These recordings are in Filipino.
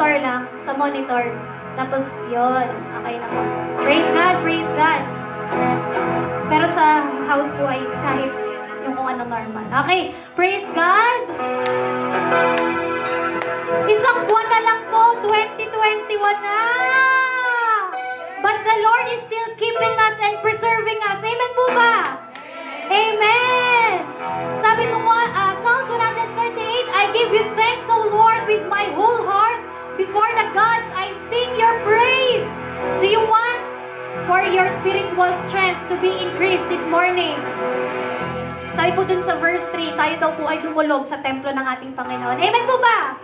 monitor lang. Sa monitor. Tapos, yun. Okay na po. Praise God, praise God. Pero sa house po ay kahit yung kung ano normal. Okay, praise God. Isang buwan na lang po, 2021 na. But the Lord is still keeping us and preserving us. Amen po ba? Amen. Sabi sa Psalms 138, I give you thanks, O Lord, with my whole heart. Before the gods, I sing your praise. Do you want for your spiritual strength to be increased this morning? Sabi po dun sa verse 3, tayo daw po ay dumulog sa templo ng ating Panginoon. Amen po ba?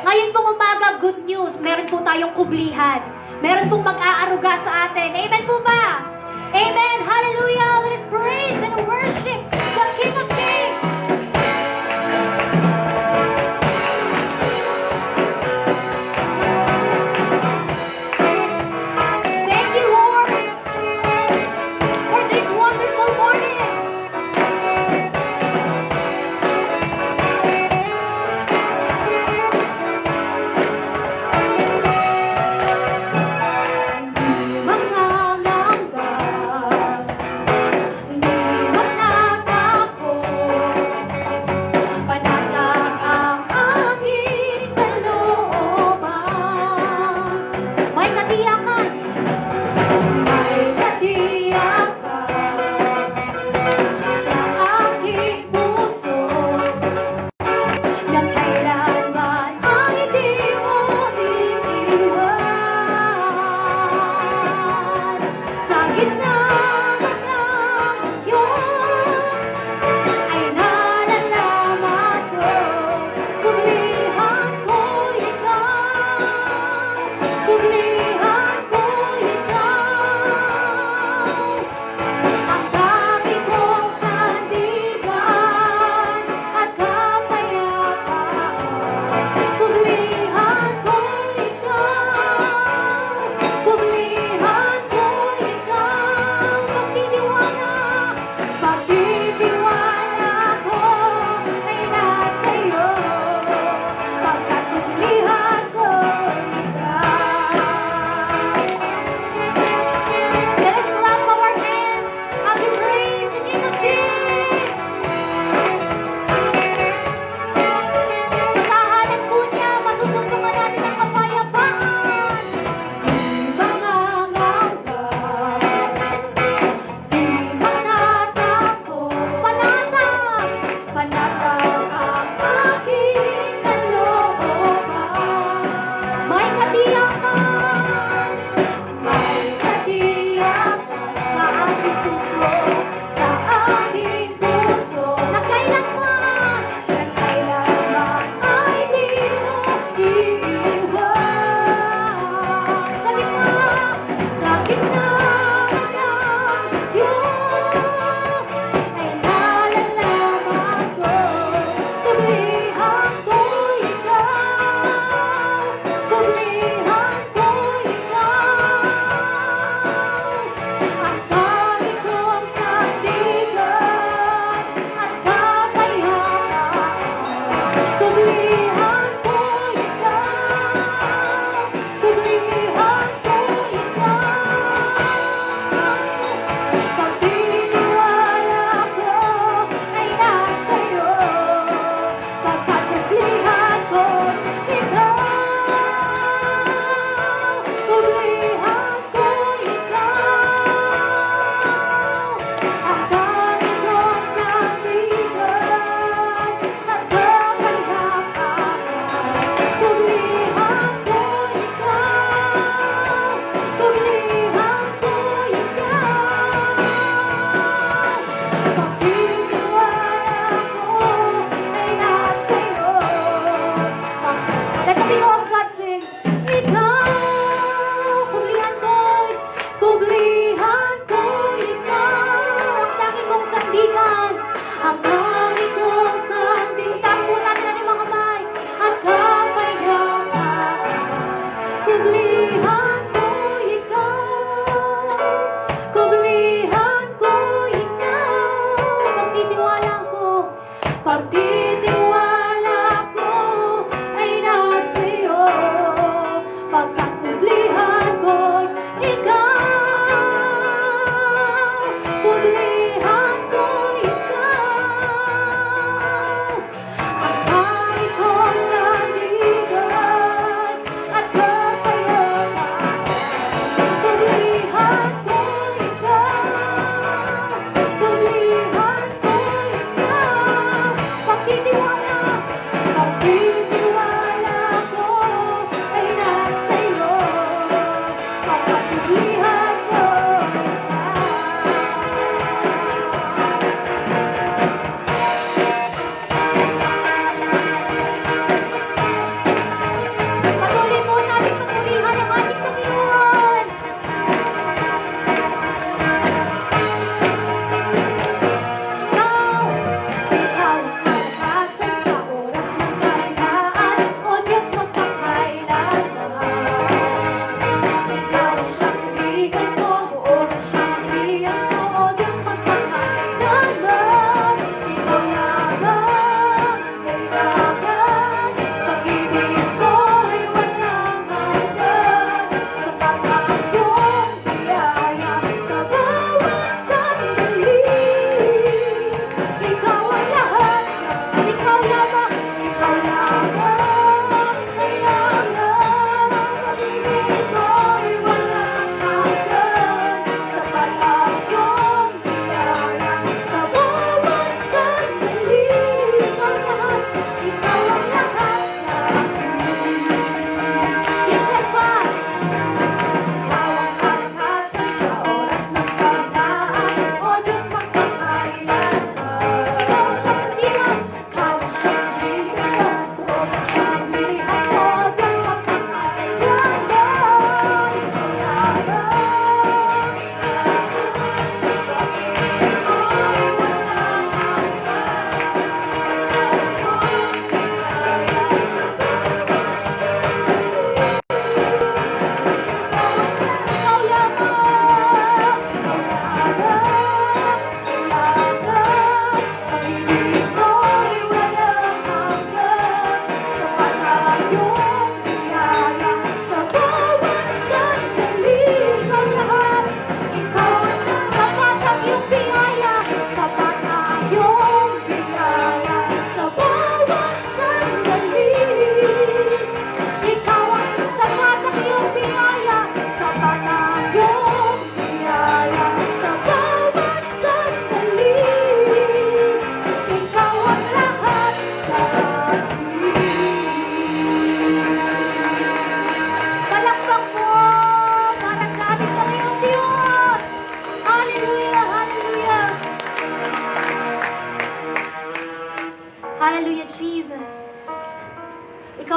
Ngayon pong umaga, good news. Meron po tayong kublihan. Meron pong mag-aaruga sa atin. Amen po ba? Amen. Hallelujah. Let us praise and worship the King of Kings. Thank you, Lord, for this wonderful morning.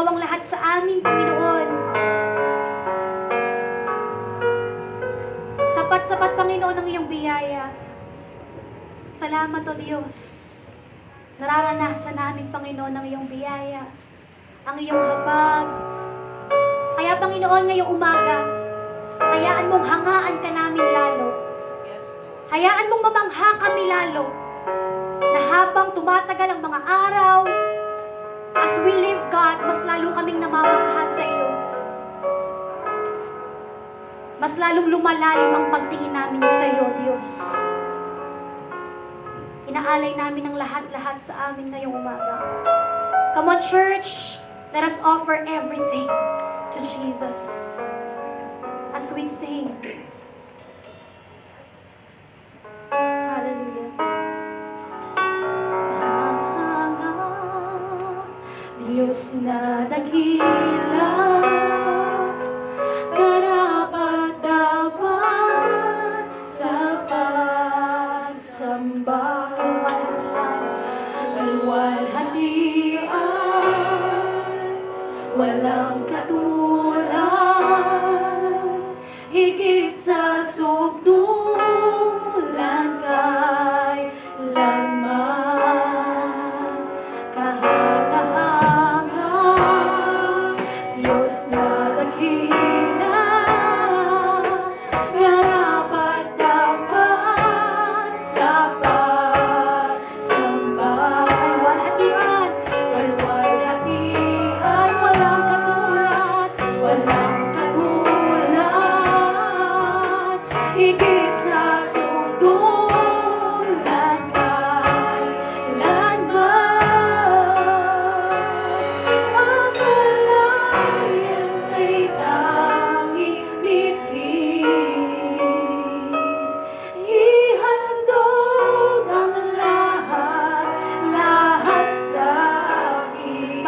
Ikaw ang lahat sa amin, Panginoon. Sapat-sapat, Panginoon, ang iyong biyaya. Salamat, O Diyos. Nararanasan namin, Panginoon, ang iyong biyaya, ang iyong habag. Kaya, Panginoon, ngayong umaga, hayaan mong hangaan ka namin lalo. Hayaan mong mamangha kami lalo, na habang tumatagal ang mga araw, as we live, God, mas lalo kaming namamangha sa iyo. Mas lalong lumalalim ang pagtingin namin sa iyo, Diyos. Inaalay namin ang lahat-lahat sa amin ngayong umaga. Come on, church, let us offer everything to Jesus as we sing. Hallelujah. Diyos na dakila, karapat-dapat sa pagsamba. Kalwalhatian, walang katulad, higit sa sugdulan kay lanman. Kahanga-hanga, Diyos na dakila, karapat-dapat sa pagsamba. Kalwalhatian, walang katulad, higit sa sugdulan kay lanman. Ang kalayan ay tanging mithiin, ihandog ang lahat sa akin.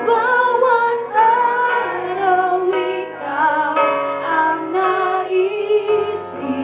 Bawat araw ikaw ang naisip.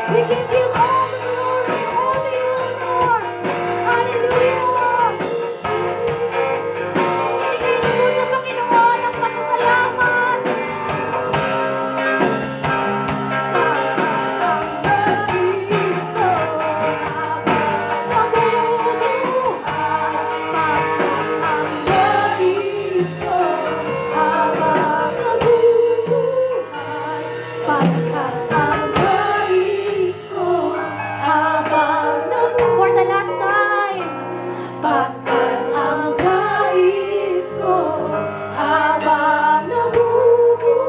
We give you all the glory, all the honor. Hallelujah. Bigay niyo po sa Panginoon ang pasasalamat. For the last time, pagkat ang nais ko habang nabubuhay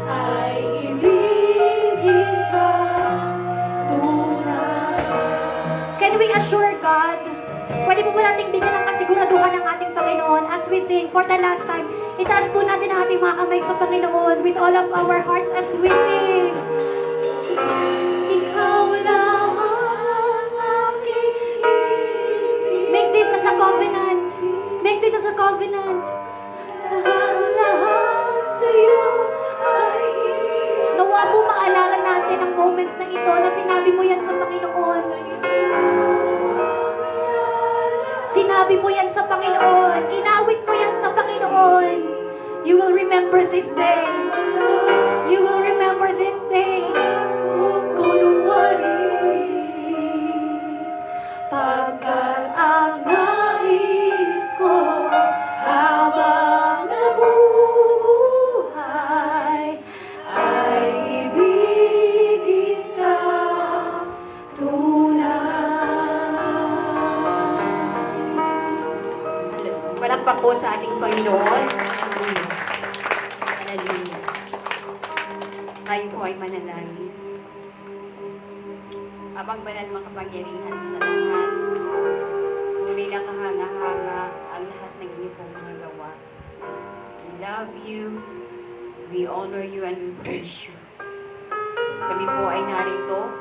ay ibigin ka tunay. Can we assure God? Pwede po nating bigyan ng kasiguraduhan ng ating Panginoon as we sing for the last time. Itaas po natin ang ating mga kamay sa Panginoon with all of our hearts as we sing. Ikaw lang ang aking ibig. Make this as a covenant. Make this as a covenant. Lahat sa'yo ay nawa po maalala natin ang moment na ito na sinabi mo yan sa Panginoon. Sinabi mo yan sa Panginoon. Inawit mo yan sa Panginoon. You will remember this day. You will remember this day. Pagkat ang nais ko habang nabubuhay ay ibigin ka tunay. Palakpak po sa ating Panginoon. Hallelujah. Tayo po ay manalangin. Abang banal makapangyarihan sa lahat, tunay na kahanga-hanga ang lahat ng inyo pong mga gawa. We love you, we honor you, and we praise you. Kami po ay narito,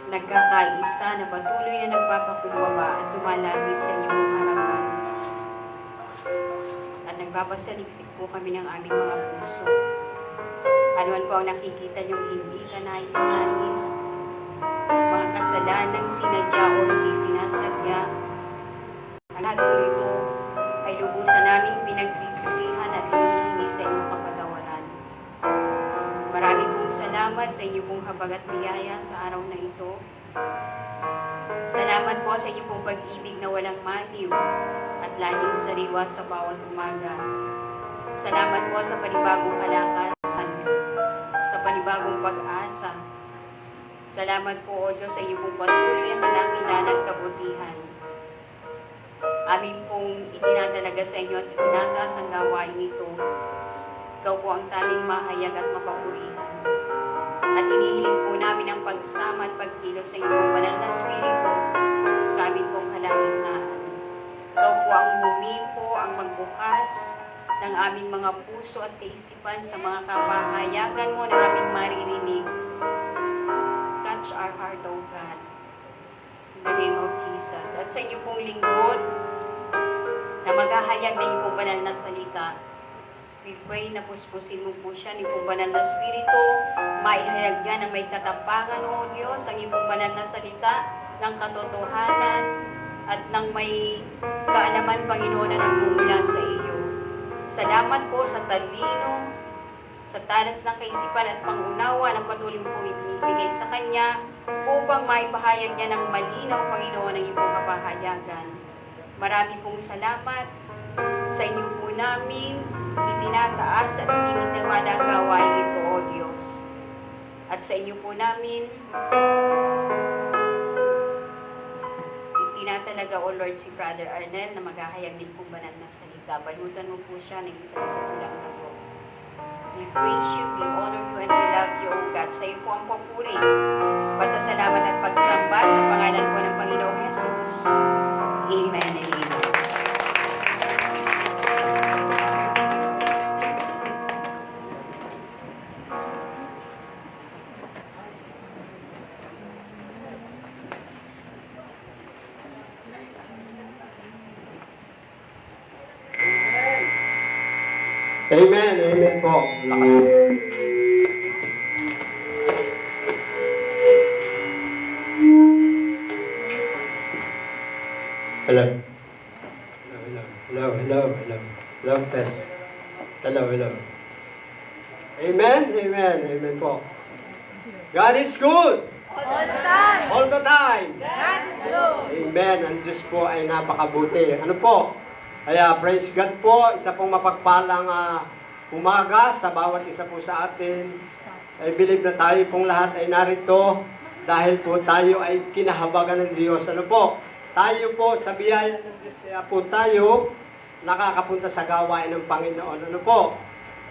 nagkakaisa na patuloy na nagpapakumbaba at lumalapit sa inyong harapan. At nagbabasaliksik po kami ng aming mga puso. Anuman po ang nakikita niyong hindi ka nais-nais, mga kasalanang sinadya o hindi sinasadya. Ang lahat po ito ay lubusan namin pinagsisisihan at hinihingi sa inyong kapatawaran. Maraming pong salamat sa inyong pong habag at biyaya sa araw na ito. Salamat po sa inyong pong pag-ibig na walang maliw at laging sariwa sa bawat umaga. Salamat po sa panibagong kalakasan, sa panibagong pag-asa. Salamat po, O Diyos, sa iyong pong patuloy ang kalanginan at kabutihan. Amin pong itinatalaga sa inyo at itinataas ang gawain nito. Ikaw po ang tanging mahayag at mapapurihan. At inihiling po namin ang pagsama at pagkilos sa inyong banal na spirito sa amin pong kalangitnaan. Ikaw po ang humipo, ang magbukas ng aming mga puso at kaisipan sa mga kapahayagan mo na aming maririnig. Touch our heart, O God. In the name of Jesus. At sa inyo pong lingkod na maghahayag na inyong banal na salita, we pray na puspusin mo po siya ng inyong banal na spirito, maihayag niya na may katapangan, O Diyos, ang inyong banal na salita ng katotohanan at ng may kaalaman, Panginoon, na nagmumula sa iyo. Salamat po sa talino, sa talas ng kaisipan at pangunawa ng patuloy pong ibinibigay sa Kanya upang maipahayag niya ng malinaw, Panginoon, ang iyong kapahayagan. Marami pong salamat sa inyo po namin, itinataas at itinitiwala ang gawain ito, O Diyos. At sa inyo po namin, itinatalaga, O Lord, si Brother Arnel na maghahayag din pong banal na salita. Balutan mo po siya ng ipagkukulang na po. We praise you, we honor you, and we love you, O God. Sa iyo po ang papuri, pasasalamat at pagsamba sa pangalan po ng Panginoong Jesus. Amen and amen. Amen. Amen po. Lakas. Hello. Hello, test. Hello. Amen. Amen po. God is good. All the time. God is good. Amen. Ang Diyos po ay napakabuti. Ano po? Kaya praise God po. Isa pong mapagpalang umaga sa bawat isa po sa atin. I believe na tayo pong lahat ay narito dahil po tayo ay kinahabagan ng Diyos. Ano po? Tayo po sa biyaya ng Diyos. Kaya po tayo nakakapunta sa gawain ng Panginoon. Ano po?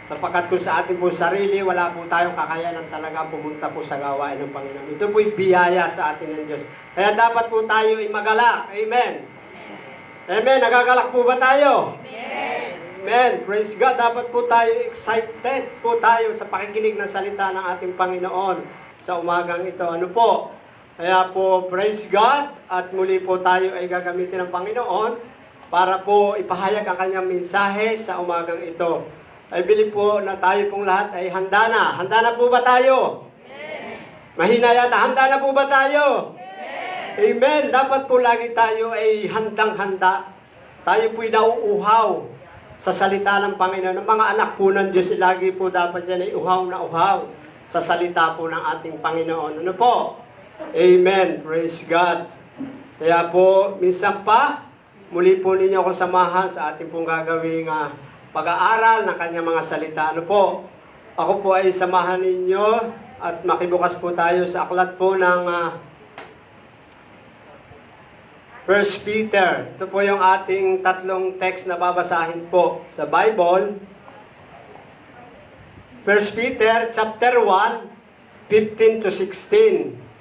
Sapagkat kung sa ating po sarili, wala po tayong kakayanan talaga pumunta po sa gawain ng Panginoon. Ito po'y biyaya sa atin ng Diyos. Kaya dapat po tayo ay magalak. Amen. Amen. Nagagalak po ba tayo? Amen. Praise God. Dapat po tayo excited po tayo sa pakikinig ng salita ng ating Panginoon sa umagang ito. Ano po? Kaya po, praise God. At muli po tayo ay gagamitin ng Panginoon para po ipahayag ang kanyang mensahe sa umagang ito. I believe po na tayo pong lahat ay handa na. Handa na po ba tayo? Mahina yata. Handa na po ba tayo? Amen. Dapat po lagi tayo ay handang-handa. Tayo po'y nauuhaw sa salita ng Panginoon. Ang mga anak po ng Diyos, lagi po dapat yan ay uhaw na uhaw sa salita po ng ating Panginoon. Ano po? Amen. Praise God. Kaya po, minsan pa, muli po ninyo akong samahan sa ating pong gagawing pag-aaral ng kanyang mga salita. Ano po? Ako po ay samahan ninyo at makibukas po tayo sa aklat po ng 1 Peter. Ito po yung ating tatlong text na babasahin po sa Bible. 1 Peter chapter 1, 15 to 16.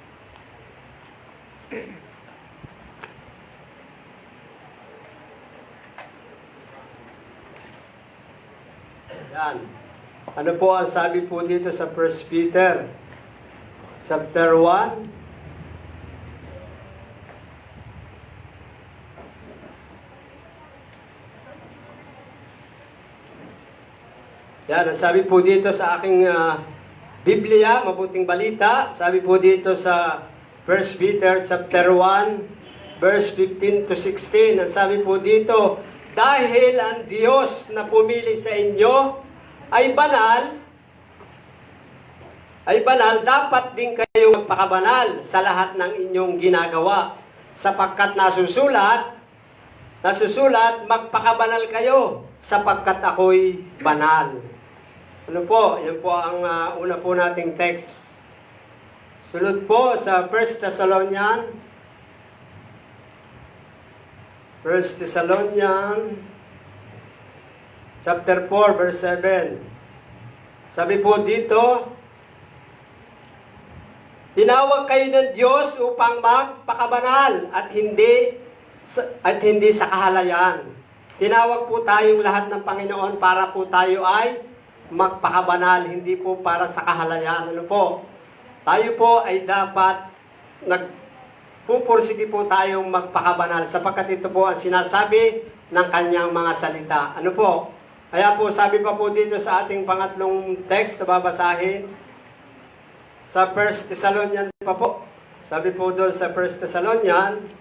Yan. Ano po ang sabi po dito sa 1 Peter? Chapter 1. Yan, ang sabi po dito sa aking Biblia, mabuting balita. Sabi po dito sa 1 Peter chapter 1, verse 15 to 16. Ang sabi po dito, dahil ang Diyos na pumili sa inyo ay banal, dapat din kayo magpakabanal sa lahat ng inyong ginagawa. Sapagkat nasusulat, magpakabanal kayo, sapagkat ako'y banal. Ano po? Yan po ang una po nating text. Sunod po sa 1 Thessalonians, chapter 4, verse 7. Sabi po dito, tinawag kayo ng Diyos upang magpakabanal at hindi sa kahalayan. Tinawag po tayong lahat ng Panginoon para po tayo ay magpakabanal, hindi po para sa kahalayan. Ano po? Tayo po ay dapat pupursige po tayong magpakabanal sapagkat ito po ang sinasabi ng kanyang mga salita. Ano po? Kaya po sabi pa po dito sa ating pangatlong text na babasahin sa 1 Thessalonians pa po. Sabi po doon sa 1 Thessalonians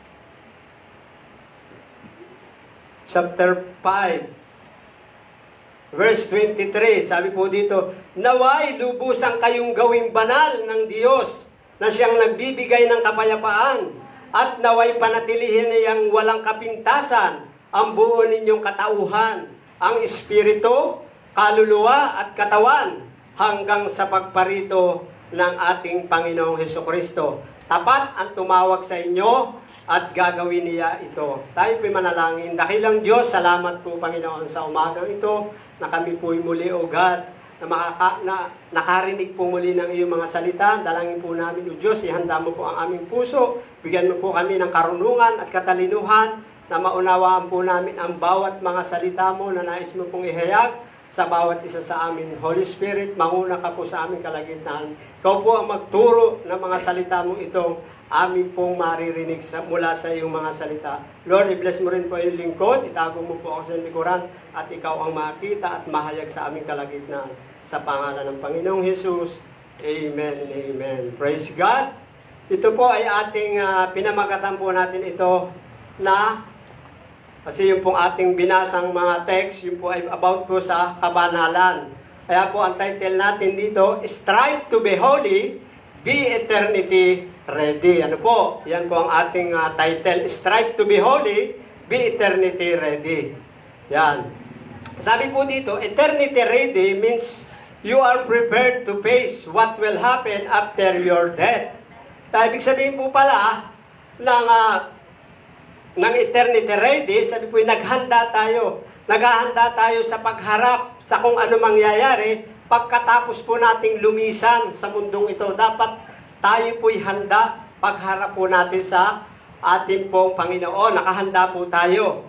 chapter 5 verse 23. Sabi po dito, naway lubusan kayong gawing banal ng Diyos na siyang nagbibigay ng kapayapaan at naway panatilihin niyang walang kapintasan ang buo ninyong katauhan, ang espiritu, kaluluwa at katawan hanggang sa pagparito ng ating Panginoong Hesukristo. Tapat ang tumawag sa inyo at gagawin niya ito. Tayo po'y manalangin. Dakilang Diyos, salamat po Panginoon sa umagang ito na kami po'y muli, O God, na nakarinig po muli ng iyong mga salita. Dalangin po namin, O Diyos, ihanda mo po ang aming puso. Bigyan mo po kami ng karunungan at katalinuhan na maunawaan po namin ang bawat mga salita mo na nais mo pong ihayag sa bawat isa sa amin. Holy Spirit, manguna ka po sa aming kalagitnaan. Ikaw po ang magturo ng mga salita mo itong amin pong maririnig mula sa iyong mga salita. Lord, i-bless mo rin po yung lingkod. Itago mo po ako sa likuran at ikaw ang makita at mahayag sa aming kalagitnaan. Sa pangalan ng Panginoong Hesus. Amen and amen. Praise God. Ito po ay ating pinamagatan po natin ito na Kasi yung pong ating binasang mga text, yung po ay about po sa kabanalan. Kaya po ang title natin dito, Strive to be holy, be eternity ready. Ano po? Yan po ang ating title, Strive to be holy, be eternity ready. Yan. Sabi po dito, eternity ready means you are prepared to face what will happen after your death. Ibig sabihin po pala ng eternity ready, sabi po naghanda tayo. Naghahanda tayo sa pagharap sa kung ano mangyayari pagkatapos po nating lumisan sa mundong ito. Dapat tayo po'y handa pagharap po natin sa ating pong Panginoon. Nakahanda po tayo.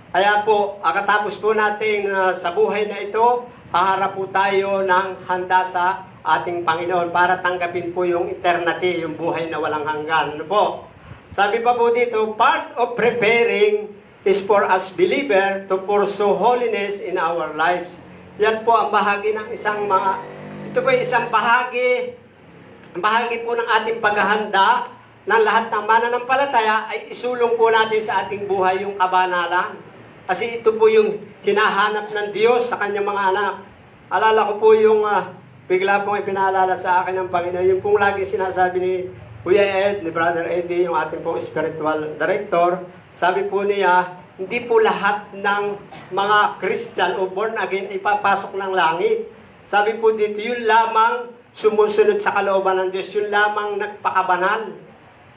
Kaya po, akatapos po natin sa buhay na ito, haharap po tayo ng handa sa ating Panginoon para tanggapin po yung eternity, yung buhay na walang hanggan. Ano po? Sabi pa po dito, part of preparing is for us believer to pursue holiness in our lives. Yan po ang bahagi ng ito po isang bahagi po ng ating paghahanda ng lahat ng mananampalataya ay isulong po natin sa ating buhay yung kabanalan. Kasi ito po yung hinahanap ng Diyos sa kanyang mga anak. Alala ko po yung bigla pong ipinaalala sa akin ng Panginoon, yung pong lagi sinasabi ni Kuya Ed, ni Brother Eddie, yung ating pong spiritual director, sabi po niya, hindi po lahat ng mga Christian o born again ay papasok ng langit. Sabi po dito, yun lamang sumusunod sa kalooban ng Diyos, yun lamang nagpakabanal.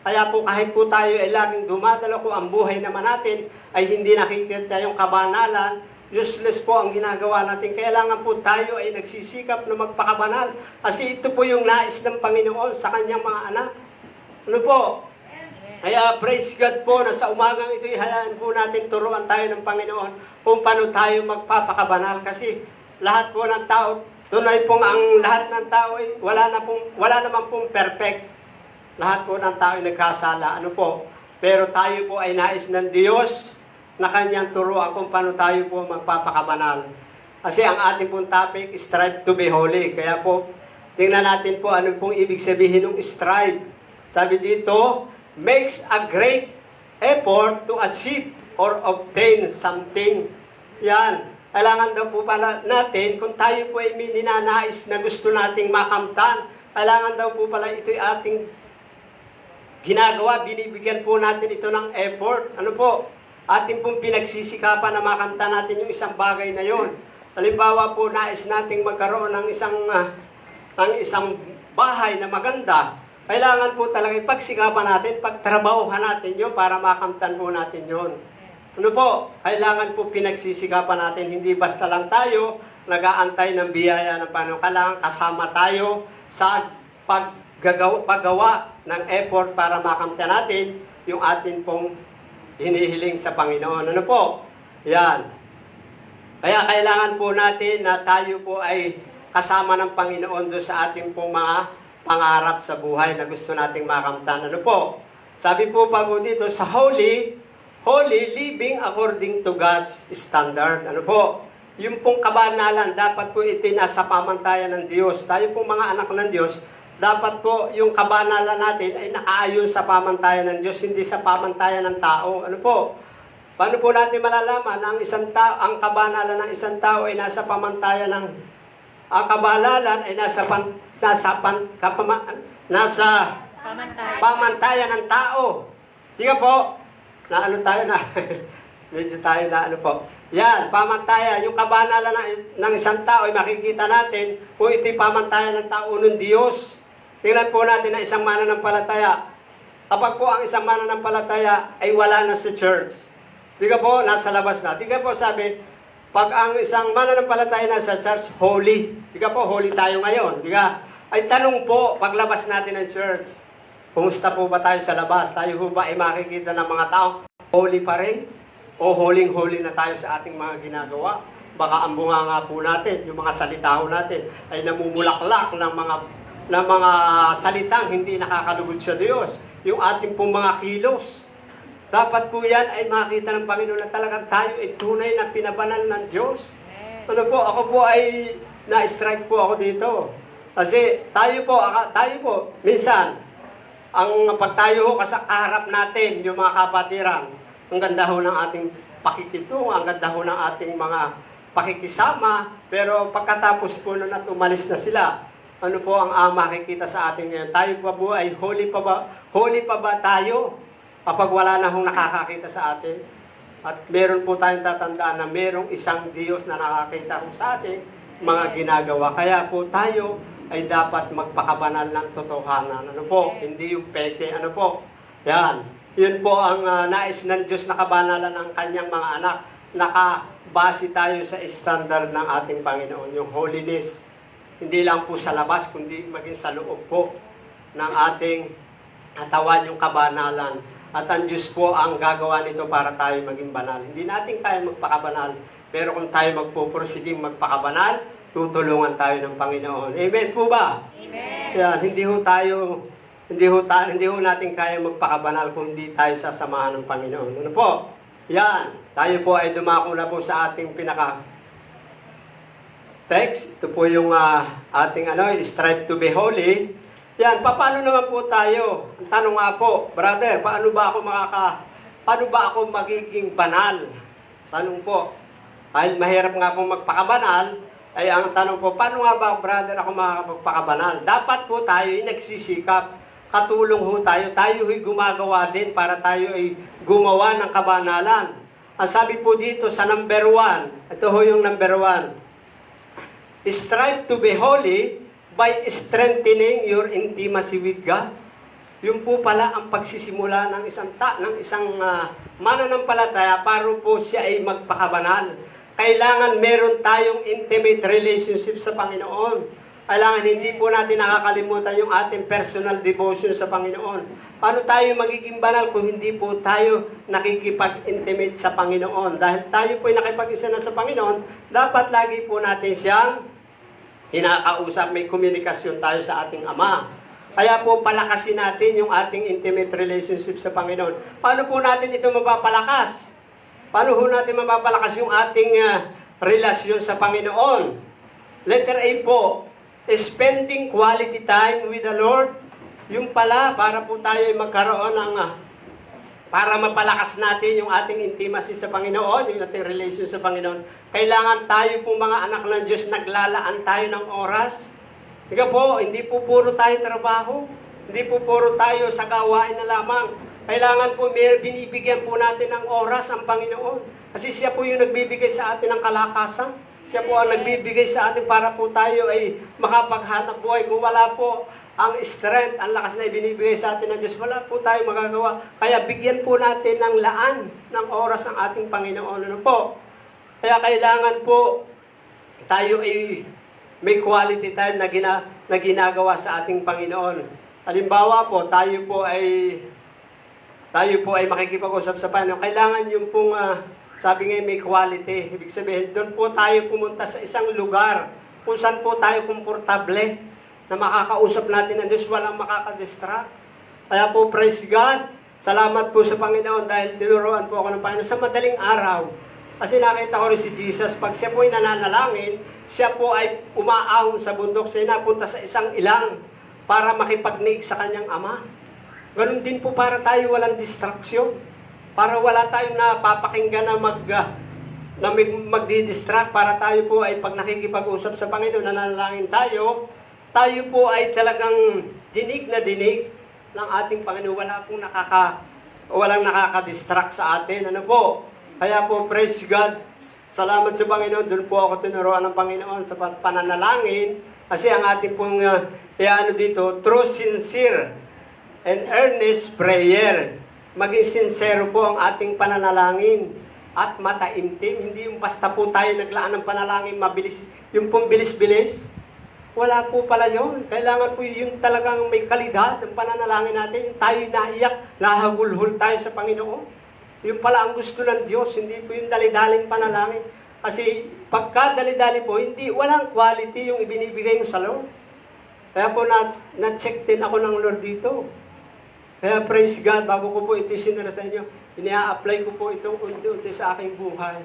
Kaya po kahit po tayo ay laging dumadalo ko, ang buhay naman natin ay hindi nakikita yung kabanalan, useless po ang ginagawa natin. Kailangan po tayo ay nagsisikap na magpakabanal. Kasi ito po yung nais ng Panginoon sa kanyang mga anak. Ano po? Kaya praise God po na sa umagang ito ihayaan po natin turuan tayo ng Panginoon kung paano tayo magpapakabanal. Kasi lahat po ng tao, tunay pong ang lahat ng tao ay wala naman pong perfect. Lahat po ng tao ay nagkasala. Ano po? Pero tayo po ay nais ng Diyos na kanyang turuan kung paano tayo po magpapakabanal. Kasi ang ating pong topic, strive to be holy. Kaya po, tingnan natin po ano pong ibig sabihin ng strive. Sabi dito, makes a great effort to achieve or obtain something. Yan. Kailangan daw po pala natin, kung tayo po ay may ninanais na gusto nating makamtan, kailangan daw po pala ito'y ating ginagawa, binibigyan po natin ito ng effort. Ano po? Ating pong pinagsisikapan na makanta natin yung isang bagay na yon. Halimbawa po, nais nating magkaroon ng isang bahay na maganda. Kailangan po talaga ipagsikapan natin, pagtrabahuhan natin yun para makamtan po natin yun. Ano po? Kailangan po pinagsisikapan natin, hindi basta lang tayo nag-aantay ng biyaya ng Panginoon. Kailangan kasama tayo sa paggawa ng effort para makamtan natin yung atin pong hinihiling sa Panginoon. Ano po? Yan. Kaya kailangan po natin na tayo po ay kasama ng Panginoon doon sa ating pong mga pangarap sa buhay na gusto nating makamtan. Ano po? Sabi po pa po dito, sa holy living according to God's standard. Ano po? Yung pong kabanalan, dapat po ito nasa pamantayan ng Diyos. Tayo pong mga anak ng Diyos, dapat po yung kabanalan natin ay nakaayon sa pamantayan ng Diyos, hindi sa pamantayan ng tao. Ano po? Paano po natin malalaman na ang kabanalan ng isang tao ay nasa pamantayan ng kabanalan ay nasa pamantayan ng tao. Di ka po? Na ano tayo na? Medyo tayo na ano po. Yan, pamantayan. Yung kabanalan ng isang tao ay makikita natin kung ito'y pamantayan ng tao ng Diyos. Tingnan po natin na isang mananampalataya. Kapag po ang isang mananampalataya ay wala na sa church. Di ka po? Nasa labas na. Di ka po sabi, pag ang isang mananampalataya na sa church, holy. Di ka po, holy tayo ngayon. Di ka? Ay tanong po, paglabas natin ng church, kumusta po ba tayo sa labas? Tayo po ba ay makikita ng mga tao, holy pa rin? O holy na tayo sa ating mga ginagawa? Baka ang bunganga po natin, yung mga salita ho natin, ay namumulaklak ng mga salitang hindi nakakalugod sa Diyos. Yung ating pong mga kilos. Dapat po yan ay makita ng Panginoon na talagang tayo ay tunay na pinabanal ng Diyos. Ano po, ako po ay na-strike po ako dito. Kasi tayo po, minsan, pag tayo ho kaharap natin, yung mga kapatiran, ang ganda ho ng ating pakikitungo, ang ganda ho ng ating mga pakikisama, pero pagkatapos po nun at umalis na sila, ano po ang makikita sa atin ngayon? Tayo pa po ay holy pa ba tayo kapag wala na hong nakakakita sa atin? At meron po tayong tatandaan na merong isang Diyos na nakakita ho sa atin mga ginagawa. Kaya po tayo ay dapat magpakabanal ng totohanan. Ano po? Hindi yung peke. Ano po? Yan. Yun po ang nais ng Diyos na kabanalan ng kanyang mga anak. Nakabase tayo sa standard ng ating Panginoon, yung holiness. Hindi lang po sa labas, kundi maging sa loob po ng ating katawan yung kabanalan. At ang Diyos po ang gagawa nito para tayo maging banal. Hindi natin kaya magpakabanal, pero kung tayo magpupursiging magpakabanal, tutulungan tayo ng Panginoon. Amen po ba? Amen. Yan, hindi ho natin kaya magpakabanal kung hindi tayo sasamahan ng Panginoon. Ano po? Yan, tayo po ay dumako na po sa ating text. Ito po yung ating strive to be holy. Yan, paano naman po tayo? Ang tanong nga po, brother, paano ba ako magiging banal? Tanong po. Dahil mahirap nga po magpakabanal, ay ang tanong po, paano nga ba, brother, ako makakapagpakabanal? Dapat po tayo ay nagsisikap. Katulong ho tayo. Tayo ay gumagawa din para tayo ay gumawa ng kabanalan. Ang sabi po dito sa number 1, ito ho yung number 1. Strive to be holy by strengthening your intimacy with God. Yun po pala ang pagsisimula ng isang mananampalataya para po siya ay magpakabanal. Kailangan meron tayong intimate relationship sa Panginoon. Kailangan hindi po natin nakakalimutan yung ating personal devotion sa Panginoon. Paano tayo magiging banal kung hindi po tayo nakikipag-intimate sa Panginoon? Dahil tayo po ay nakipag-isa na sa Panginoon, dapat lagi po natin siyang hinakausap, may komunikasyon tayo sa ating Ama. Kaya po palakasin natin yung ating intimate relationship sa Panginoon. Paano po natin ito mapapalakas? Paano po natin mapapalakas yung ating relasyon sa Panginoon? Letter A po, spending quality time with the Lord. Yung pala, para po tayo ay magkaroon ng para mapalakas natin yung ating intimacy sa Panginoon, yung ating relation sa Panginoon, kailangan tayo po mga anak ng Diyos, naglalaan tayo ng oras. Ika po, hindi po puro tayo trabaho, hindi po puro tayo sa gawain na lamang. Kailangan po binibigyan po natin ng oras ang Panginoon. Kasi siya po yung nagbibigay sa atin ng kalakasan. Siya po ang nagbibigay sa atin para po tayo ay makapaghanap buhay. Kung wala po ang strength, ang lakas na ibinibigay sa atin ng Diyos, wala po tayo magagawa. Kaya bigyan po natin ng laan ng oras ng ating Panginoon. Ano po? Kaya kailangan po tayo ay may quality time na ginagawa sa ating Panginoon. Halimbawa po, tayo po ay makikipag-usap sa Panginoon. Kailangan yung pong, sabi nga may quality. Ibig sabihin, doon po tayo pumunta sa isang lugar kung saan po tayo komportable na makakausap natin ang Diyos, walang makakadistract. Kaya po, praise God, salamat po sa Panginoon dahil tinuruan po ako ng Panginoon sa madaling araw. Kasi nakita ko rin si Jesus, pag siya po ay nananalangin, siya po ay umaahon sa bundok, siya napunta sa isang ilang para makipagnig sa kanyang Ama. Ganun din po para tayo walang distraction, para wala tayong napapakinggan na magdi-distract, para tayo po ay pag nakikipag-usap sa Panginoon, nananalangin tayo po ay talagang dinig na dinig ng ating Panginoon. Walang nakaka-distract sa atin. Ano po? Kaya po, praise God. Salamat sa Panginoon. Doon po ako tinuruan ng Panginoon sa pananalangin. Kasi ang ating pong, dito, true, sincere, and earnest prayer. Maging sincere po ang ating pananalangin. At mataimtim. Hindi yung basta po tayo naglaan ng panalangin mabilis. Yung pong bilis-bilis. Wala po pala yun. Kailangan po yung talagang may kalidad ng pananalangin natin. Yung tayo naiyak, nahagulhol tayo sa Panginoon. Yung pala ang gusto ng Diyos, hindi po yung dali-daling panalangin. Kasi pagka dali-dali po, walang quality yung ibinibigay mo sa Lord. Kaya po na-check din ako ng Lord dito. Kaya praise God, bago ko po ito sinara sa inyo, ina-apply ko po itong unti-unti sa aking buhay.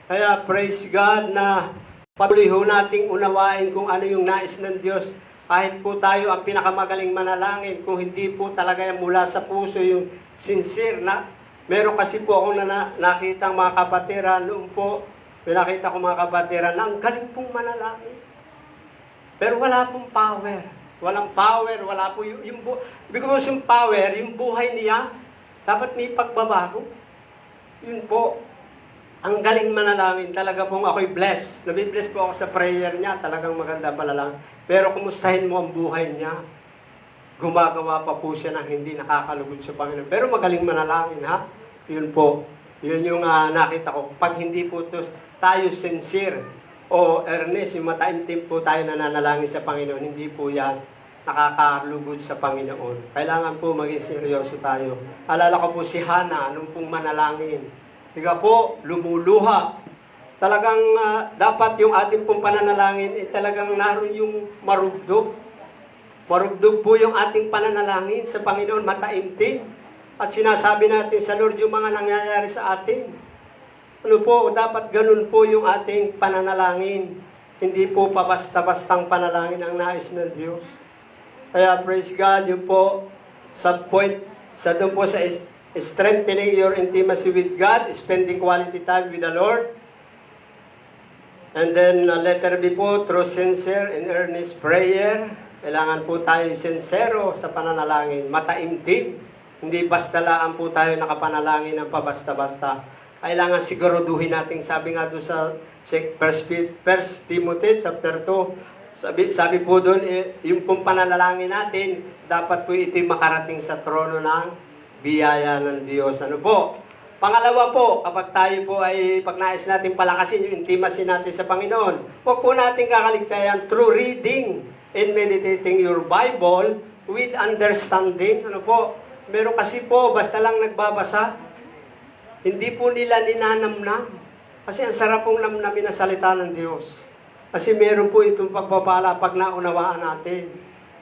Kaya praise God na patuloy ho nating unawain kung ano yung nais ng Diyos. Kahit po tayo ang pinakamagaling manalangin, kung hindi po talaga mula sa puso yung sincere na Meron kasi po akong nakitang mga kapatiran noon po. May nakita ko mga kapatiran na ang galing pong manalangin. Pero wala pong power. Walang power, wala po ibig ko yung power, yung buhay niya, dapat may pagbabago. Yun po. Ang galing manalangin. Talaga pong ako'y blessed. Nabibless po ako sa prayer niya. Talagang maganda pala. Pero kumustahin mo ang buhay niya. Gumagawa pa po siya ng hindi nakakalugod sa Panginoon. Pero magaling manalangin, ha? Yun po. Yun yung nakita ko. Pag hindi po tayo sincere o earnest, yung mataimtim po tayo na nanalangin sa Panginoon, hindi po yan nakakalugod sa Panginoon. Kailangan po maging seryoso tayo. Alala ko po si Hannah, nung pong manalangin. Diga po, lumuluha. Talagang dapat yung ating pong pananalangin, talagang naroon yung marugdog. Marugdog po yung ating pananalangin sa Panginoon, mataimtim. At sinasabi natin sa Lord yung mga nangyayari sa atin. Ano po, dapat ganun po yung ating pananalangin. Hindi po pa basta-bastang panalangin ang nais ng Diyos. Kaya praise God, yun po, sa doon po sa strengthening your intimacy with God, spending quality time with the Lord. And then, letter B po, through sincere and earnest prayer. Kailangan po tayo sincero sa pananalangin, mataimtim. Hindi basta laan po tayo nakapanalangin ng pabasta-basta. Kailangan siguraduhin natin, sabi nga doon sa 1 Timothy chapter 2, sabi po doon, yung pong pananalangin natin, dapat po ito makarating sa trono ng biyaya ng Diyos. Ano po? Pangalawa po, kapag tayo po ay pag nais natin palakasin yung intimacy natin sa Panginoon, huwag po natin kakaligtayan through reading and meditating your Bible with understanding. Ano po? Meron kasi po, basta lang nagbabasa, hindi po nila ninanamnam. Kasi ang sarap pong namnamin na salita ng Diyos. Kasi meron po itong pagpapala pag naunawaan natin.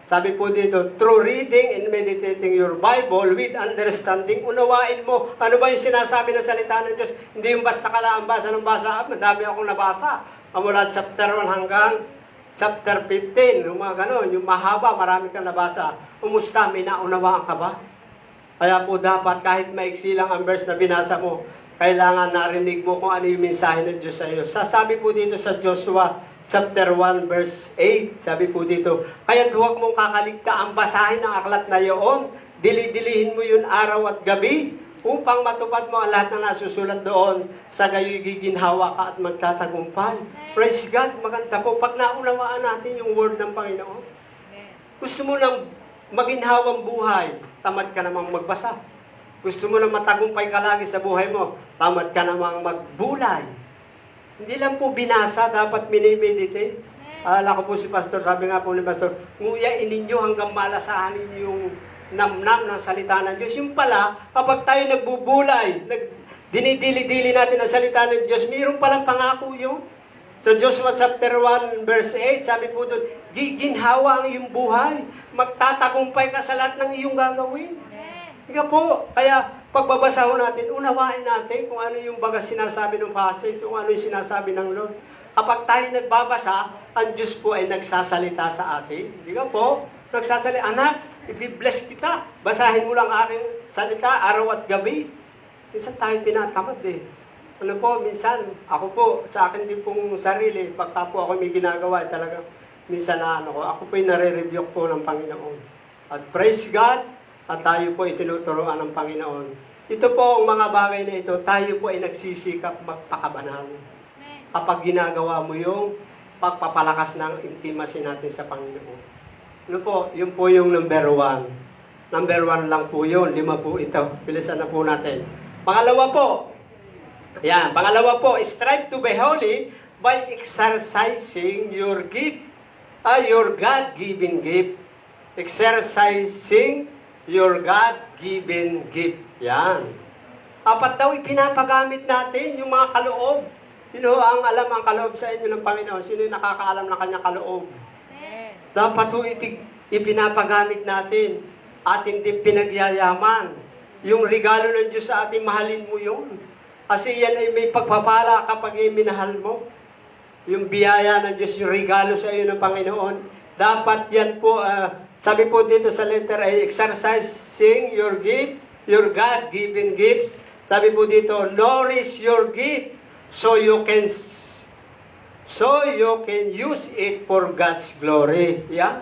Sabi po dito, through reading and meditating your Bible with understanding, unawain mo. Ano ba yung sinasabi ng salita ng Diyos? Hindi yung basta ka lang basa ng basa. Madami akong nabasa. Mula chapter 1 hanggang chapter 15. Yung mga ganon, yung mahaba, marami kang nabasa. Umusta, may naunawaan ka ba? Kaya po dapat kahit maiksi lang ang verse na binasa mo, kailangan narinig mo kung ano yung mensahe ng Diyos sa iyo. Sasabi po dito sa Joshua chapter 1 verse 8, sabi po dito, kaya't huwag mong kakaligtaan basahin ang aklat na iyon, dili-dilihin mo yun araw at gabi, upang matupad mo ang lahat na nasusulat doon, sa gayo'y giginhawa ka at magtatagumpay. Praise God, maganda po. Pag naunawaan natin yung word ng Panginoon, gusto mo lang maginhawang buhay, tamad ka namang magbasa. Gusto mo na matagumpay ka lagi sa buhay mo, tamad ka namang magbulay. Hindi lang po binasa, dapat minimeditate. Alala ko po si Pastor, sabi nga po ni Pastor, nguyain ninyo hanggang malasahanin yung namnam ng salita ng Diyos. Yung pala, kapag tayo nagbubulay, dinidili-dili natin ang salita ng Diyos, mayroon palang pangako yun. So Joshua chapter 1 verse 8, sabi po doon, giginhawa ang iyong buhay, magtatagumpay ka sa lahat ng iyong gagawin. Kaya po, kaya pagbabasa natin, unawain natin kung ano yung baga sinasabi ng passage, kung ano yung sinasabi ng Lord. Kapag tayo nagbabasa, ang Diyos po ay nagsasalita sa atin. Hindi ka po, nagsasalita, anak, i-bless kita. Basahin mo lang aking salita, araw at gabi. Minsan tayo tinatamad eh. Ano po, minsan, ako po, sa akin din pong sarili, pagka po ako may ginagawa, talaga, minsan na ako po yung nare-rebuke po ng Panginoon. At praise God, at tayo po itinuturoan ng Panginoon. Ito po, ang mga bagay na ito, tayo po ay nagsisikap magpakabanal. Kapag ginagawa mo yung pagpapalakas ng intimacy natin sa Panginoon. Ano po, yun po yung number 1. Number 1 lang po yun, 5 po ito. Bilisan na po natin. Pangalawa po, yan, pangalawa po, strive to be holy by exercising your gift, your God-given gift. Exercising your God-given gift. Yan. Dapat daw ipinapagamit natin yung mga kaloob. Sino ang alam ang kaloob sa inyo ng Panginoon? Sino yung nakakaalam ng kanyang kaloob? Dapat po ipinapagamit natin at hindi pinagyayaman. Yung regalo ng Diyos sa atin, mahalin mo yun. Kasi yan ay may pagpapala kapag minahal mo. Yung biyaya ng Diyos, yung regalo sa iyo ng Panginoon. Dapat yan po, sabi po dito sa letter ay exercising your gift, your God-given gifts, Sabi po dito, nourish your gift so you can use it for God's glory. Yan.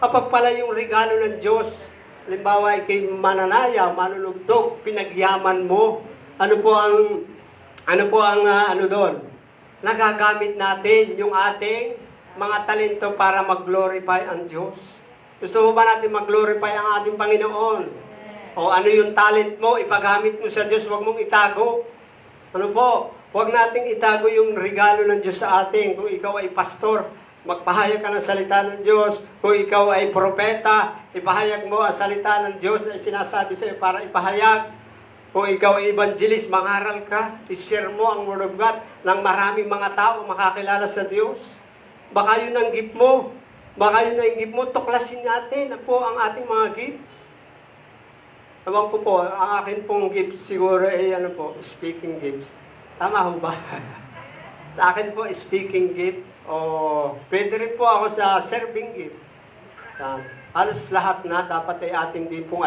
Kapag pala yung regalo ng Diyos, halimbawa ay kay mananaya, manunugtog, pinagyaman mo, ano po ang doon? Nagagamit natin yung ating mga talento para mag-glorify ang Diyos. Gusto mo ba natin mag-glorify ang ating Panginoon? O ano yung talent mo, ipagamit mo sa Diyos, huwag mong itago. Ano po? Huwag nating itago yung regalo ng Diyos sa atin. Kung ikaw ay pastor, magpahayag ka ng salita ng Diyos. Kung ikaw ay propeta, ipahayag mo ang salita ng Diyos na sinasabi sa iyo para ipahayag. Kung ikaw ay evangelist, mangaral ka, i-share mo ang Word of God ng maraming mga tao makakilala sa Diyos. Baka yun ang gift mo. Baka yun ang gift mo. Tuklasin natin po ang ating mga gift. Ewan ko po, ang akin pong gift siguro ay speaking gifts. Tama ho ba? Sa akin po, speaking gift. O pwede rin po ako sa serving gift. Halos lahat na dapat ay ating din pong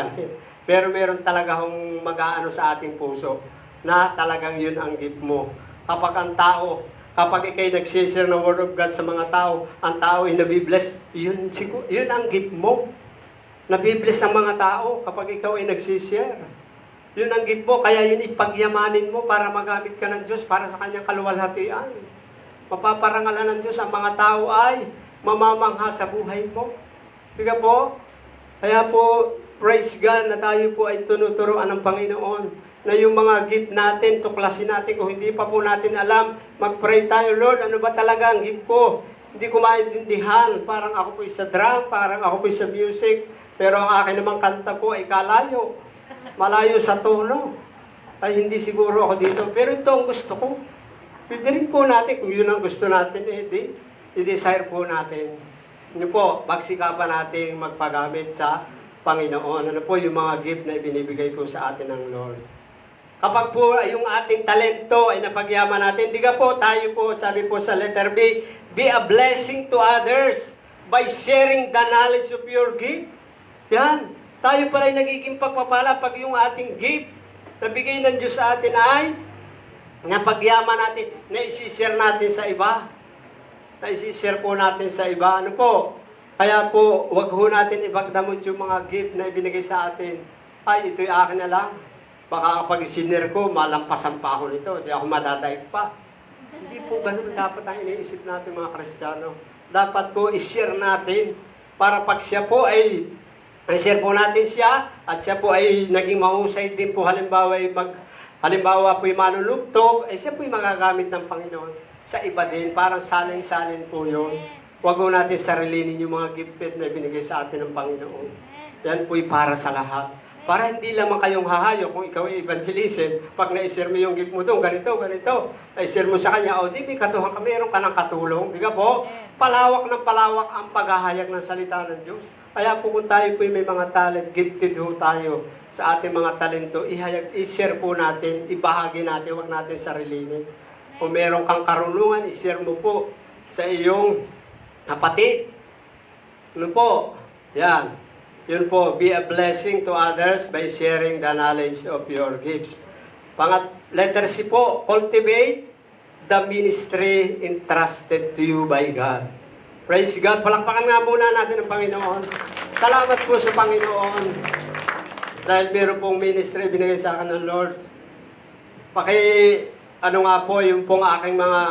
Pero meron talaga hong mag-aano sa ating puso na talagang yun ang gift mo. Kapag ikay nag-share ng Word of God sa mga tao, ang tao ay nabibless, yun ang gift mo. Nabibless ang mga tao kapag ikaw ay nag-share. Yun ang gift mo, kaya yun ipagyamanin mo para magamit ka ng Diyos para sa kanyang kaluwalhatian. Mapaparangalan ng Diyos ang mga tao ay mamamangha sa buhay mo. Sige po, kaya po, praise God na tayo po ay tunuturuan ng Panginoon na yung mga gift natin, tuklasin natin. Kung hindi pa po natin alam, mag-pray tayo, Lord, ano ba talaga ang gift ko? Hindi ko maintindihan. Parang ako po sa drum, parang ako po sa music. Pero ang akin namang kanta po ay kalayo. Malayo sa tono. Ay hindi siguro ako dito. Pero ito ang gusto ko. Pwede rin po natin, kung yun ang gusto natin, i-desire po natin. Ano po, magsikapan natin magpagamit sa Panginoon. Ano po yung mga gift na ibinibigay ko sa atin ng Lord. Kapag po yung ating talento ay napagyaman natin, di ka po, tayo po, sabi po sa letter B, be a blessing to others by sharing the knowledge of your gift. Yan. Tayo pala ay nagiging pagpapala pag yung ating gift na bigay ng Diyos sa atin ay napagyaman natin, na isi-share natin sa iba. Na isi-share po natin sa iba. Ano po? Kaya po, wag ho natin ipagdamot yung mga gift na ibinigay sa atin. Ay, ito'y akin na lang. Baka kapag isinare ko, malampasan pa ako nito. Hindi ako madadaig pa. Hindi po ganun dapat ang iniisip natin mga Kristiyano. Dapat po i-share natin para pag siya po ay i-share po natin siya at siya po ay naging mahusay din po halimbawa po yung manunugtog, siya po yung magagamit ng Panginoon sa iba din. Parang salin-salin po yun. Huwag mo natin sarilinin yung mga gifted na binigay sa atin ng Panginoon. Yan po'y para sa lahat. Para hindi lamang kayong hahayo kung ikaw ay evangelism, pag na-share mo yung gift mo doon, ganito, na-share mo sa kanya, di may katuhan ka, meron ka ng katulong. Di ka po? Palawak ng palawak ang paghahayag ng salita ng Diyos. Kaya po kung tayo po'y may mga talent, gifted ho tayo sa ating mga talento, i-share po natin, ibahagi natin, huwag natin sarilinin. Kung meron kang karunungan, i-share mo po sa iyong kapatid. Ano po? Yan. Yun po, be a blessing to others by sharing the knowledge of your gifts. Letter C po, cultivate the ministry entrusted to you by God. Praise God. Palakpakan nga muna natin ang Panginoon. Salamat po sa Panginoon. Dahil meron pong ministry binigay sa akin ng Lord. Yung pong aking mga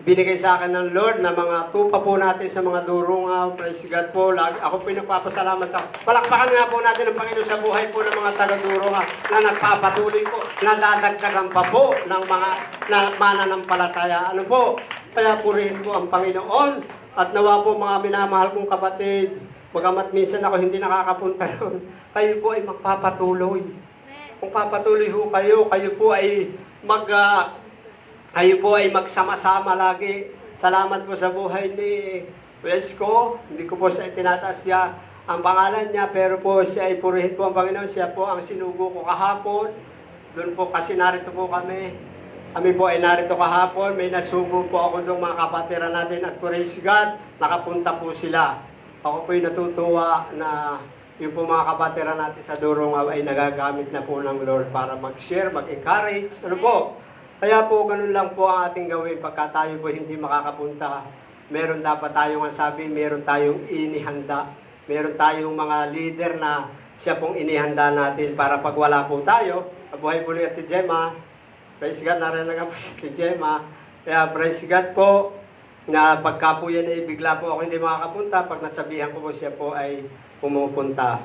binigay sa akin ng Lord na mga tupa po natin sa mga durungaw. Praise God po. Ako po yung nagpapasalamat sa... Palakpakan nga po natin ang Panginoon sa buhay po ng mga taga-durungaw na nagpapatuloy po, nadadagdagan pa po ng mga mananampalataya. Ano po? Kaya purihin po ang Panginoon at nawa po mga minamahal kong kapatid. Bagamat minsan ako hindi nakakapunta doon, kayo po ay magpapatuloy. Kung papatuloy ho kayo, kayo po ay magsama-sama lagi. Salamat po sa buhay ni Wesko. Hindi ko po sa itinataas siya ang pangalan niya, pero po siya ay purihin po ang Panginoon. Siya po ang sinugo ko kahapon. Doon po kasi narito po kami. Kami po ay narito kahapon. May nasugo po ako doon mga kapatiran natin at praise God, nakapunta po sila. Ako po ay natutuwa na yung po mga kapatira natin sa Durungaw ay nagagamit na po ng Lord para mag-share, mag-encourage. Ano po? Kaya po, ganun lang po ang ating gawin pagka tayo po hindi makakapunta. Meron dapat tayong sabi, meron tayong inihanda. Meron tayong mga leader na siya pong inihanda natin para pag wala po tayo. Mabuhay po ni Ate Gemma. Praise God, narinig po si Ate Gemma. Kaya praise God po na pagka po yan ay bigla po ako hindi makakapunta, pag nasabihan ko po siya po ay pumupunta.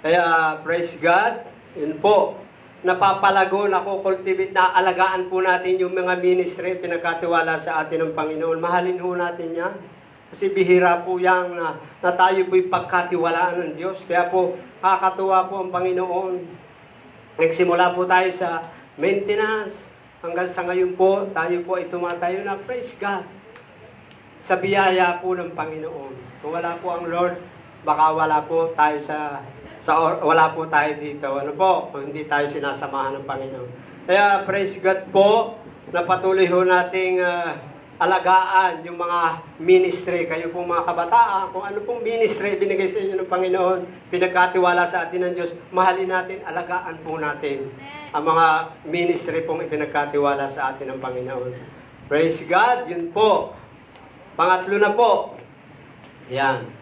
Kaya praise God, yun po, napapalago, nakukultivate, na alagaan po natin yung mga ministry, pinagkatiwala sa atin ng Panginoon. Mahalin po natin yan. Kasi bihira po yan na tayo po'y pagkatiwalaan ng Diyos. Kaya po, kakatuwa po ang Panginoon. Nagsimula po tayo sa maintenance. Hanggang sa ngayon po, tayo po ay tumatayo na praise God. Sa biyaya po ng Panginoon. Kung wala po ang Lord, baka wala po tayo wala po tayo dito. Ano po? Kung hindi tayo sinasamahan ng Panginoon. Kaya praise God po, na patuloy ho nating alagaan yung mga ministry. Kayo pong mga kabataan, kung ano pong ministry binigay sa inyo ng Panginoon, pinagkatiwala sa atin ng Diyos, mahalin natin, alagaan po natin ang mga ministry pong ipinagkatiwala sa atin ng Panginoon. Praise God, yun po. Pangatlo na po. Yan.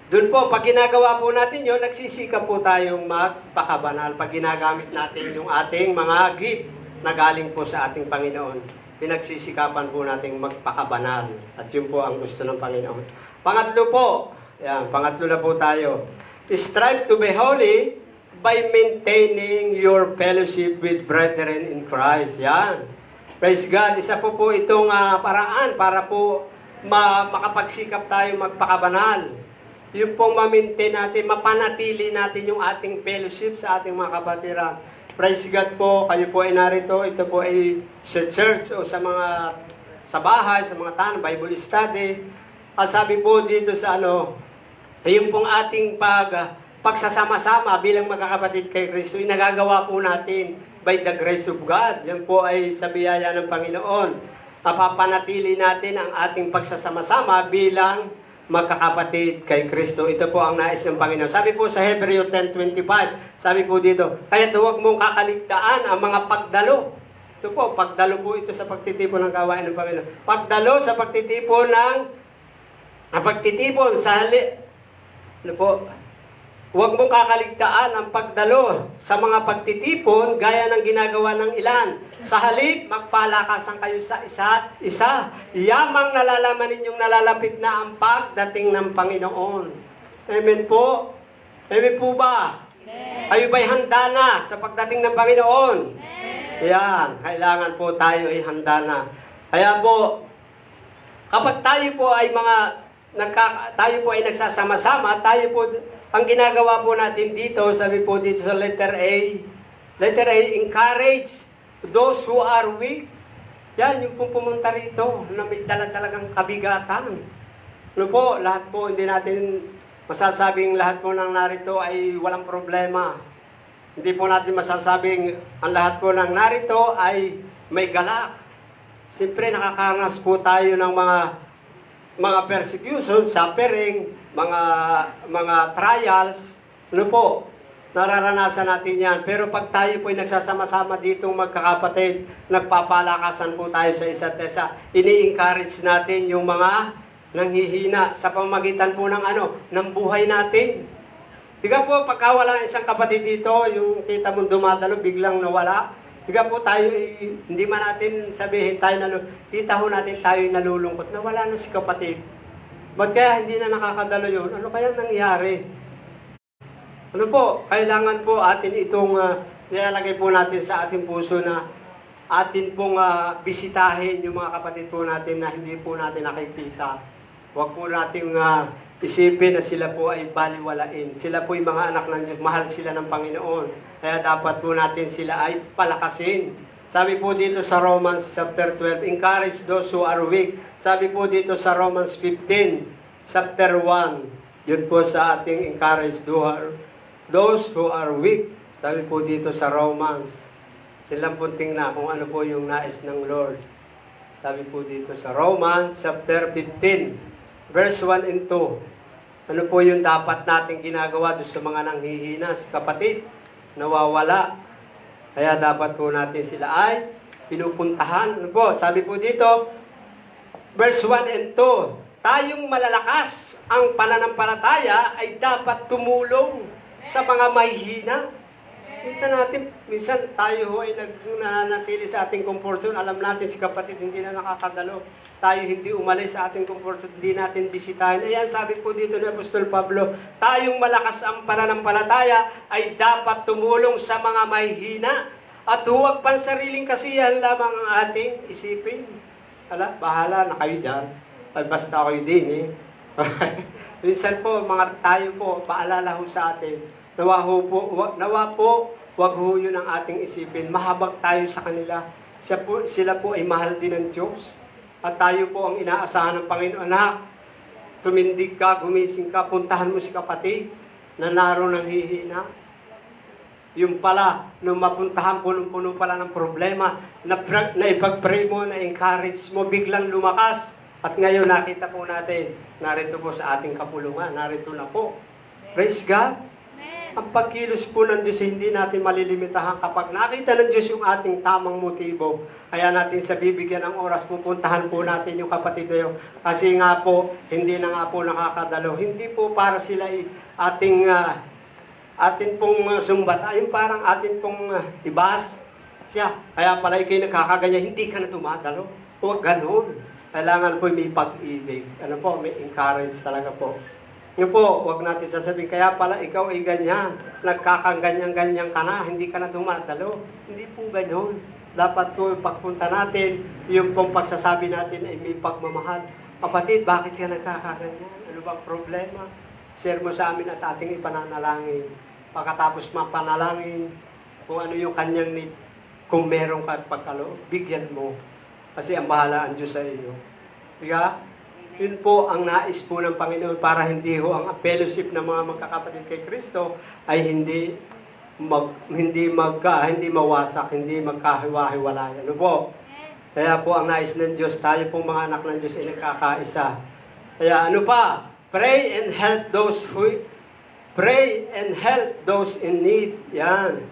Doon po, pag ginagawa po natin yun, nagsisikap po tayong magpakabanal. Pag ginagamit natin yung ating mga gift na galing po sa ating Panginoon, pinagsisikapan po natin magpakabanal. At yun po ang gusto ng Panginoon. Pangatlo po, yan, pangatlo na po tayo. Strive to be holy by maintaining your fellowship with brethren in Christ. Yan. Praise God. Isa po itong paraan para po makapagsikap tayo magpakabanal. Yung pong ma-maintain natin, mapanatili natin yung ating fellowship sa ating mga kapatiran. Praise God po, kayo po ay narito. Ito po ay sa church o sa bahay, sa mga tanong, Bible study. Sabi po dito sa yung pong ating pagsasama-sama bilang magkakapatid kay Kristo, nagagawa po natin by the grace of God. Yan po ay sa biyaya ng Panginoon. Mapapanatili natin ang ating pagsasama-sama bilang magkakapatid kay Kristo. Ito po ang nais ng Panginoon. Sabi po sa Hebreo 10:25, sabi po dito, kaya huwag mong kakaligtaan ang mga pagdalo. Ito po, pagdalo po ito sa pagtitipon ng gawain ng Panginoon. Pagdalo sa pagtitipon huwag mong kakaligtaan ang pagdalo sa mga pagtitipon gaya ng ginagawa ng ilan. Sa halip, magpalakasan kayo sa isa't isa. Yamang nalalaman ninyong nalalapit na ang pagdating ng Panginoon. Amen po? Amen po ba? Amen. Kayo ba'y handa na sa pagdating ng Panginoon? Amen. Yan, kailangan po tayo ay handa na. Kaya po, kapag tayo po ay nagsasama-sama, tayo po, ang ginagawa po natin dito, sabi po dito sa letter A, encourage those who are weak. Yan, yung pong pumunta rito, na may talagang kabigatan. Ano po, lahat po, hindi natin masasabing lahat po ng narito ay walang problema. Hindi po natin masasabing ang lahat po ng narito ay may galak. Siyempre, nakakaranas po tayo ng mga persecution, suffering, mga trials, ano po, nararanasan natin yan. Pero pag tayo po ay nagsasama-sama ditong magkakapatid, nagpapalakasan po tayo sa isa't isa, ini-encourage natin yung mga nanghihina sa pamamagitan po ng buhay natin. Diga po, pagka wala isang kapatid dito, yung kita mong dumadalo, biglang nawala, diga po tayo, hindi man natin sabihin tayo kita ho natin tayo nalulungkot, nawala na si kapatid. Ba't kaya hindi na nakakadalo yun? Ano kaya nangyari? Ano po, kailangan po atin itong nilalagay po natin sa ating puso na atin pong bisitahin yung mga kapatid po natin na hindi po natin nakikita. Huwag po natin isipin na sila po ay baliwalain. Sila po ay mga anak ng Diyos. Mahal sila ng Panginoon. Kaya dapat po natin sila ay palakasin. Sabi po dito sa Romans chapter 12, encourage those who are weak. Sabi po dito sa Romans 15, chapter 1, yun po sa ating encourage those who are weak. Sabi po dito sa Romans, silang po tingnan kung ano po yung nais ng Lord. Sabi po dito sa Romans chapter 15, verse 1 and 2. Ano po yung dapat natin ginagawa doon sa mga nanghihinas, kapatid, nawawala. Kaya dapat po natin sila ay pinupuntahan. Ano po, sabi po dito, verse 1 and 2, tayong malalakas ang pananampalataya ay dapat tumulong sa mga mahihina. Kita natin, minsan tayo ho ay nananatili sa ating comfort zone. Alam natin si kapatid hindi na nakakadalo. Tayo hindi umalis sa ating comfort zone, hindi natin bisitahin. Ayan, sabi po dito ni Apostol Pablo, tayong malakas ang pananampalataya ay dapat tumulong sa mga mahihina. At huwag pansariling kasiyahan lamang ang ating isipin. Ala, bahala na kayo dyan. Ay, basta kayo din eh. Minsan po, mga tayo po, paalala ho sa atin, nawa po, wag ho yun ang ating isipin. Mahabag tayo sa kanila. Sila po ay mahal din ng Diyos. At tayo po ang inaasahan ng Panginoon. Anak, tumindig ka, gumising ka, puntahan mo si kapatid na naroon ng hihina. Yung pala, nung mapuntahan punong-puno pala ng problema, na ipag-pray mo, na-encourage mo, biglang lumakas. At ngayon nakita po natin, narito po sa ating kapulungan, narito na po. Praise God! Ang pagkilos po ng Diyos, hindi natin malilimitahan kapag nakita ng Diyos yung ating tamang motibo. Kaya natin sa bibigyan ng oras, pupuntahan po natin yung kapatid na yun. Kasi nga po, hindi na nga po nakakadalo. Hindi po para sila atin pong sumbat. Ayun parang atin pong ibas siya. Kaya pala ikay nagkakaganyan, hindi ka na tumadalo. Huwag ganun. Kailangan po may pag-ibig. Ano po, may encourage talaga po. Yun po, huwag natin sasabihin, kaya pala ikaw ay ganyan, nagkakanganyan-ganyan ka na, hindi ka na dumadalo. Hindi po ganyan. Dapat po pagpunta natin, yung pong pagsasabi natin ay may pagmamahal. Kapatid, bakit ka nagkakaganyan? Ano bang problema? Share mo sa amin at ating ipananalangin. Pagkatapos mapanalangin, kung ano yung kanyang need, kung meron ka pagkaloob, bigyan mo. Kasi ang bahala ang Diyos sa iyo. Diba? Yun po ang nais po ng Panginoon para hindi ho ang fellowship ng mga magkakapatid kay Kristo ay hindi mawasak, hindi magkahiwa-hiwalay. Ano po? Kaya po ang nais ng Diyos, tayo pong mga anak ng Diyos ay nagkakaisa. Kaya ano pa? Pray and help those in need. Yan.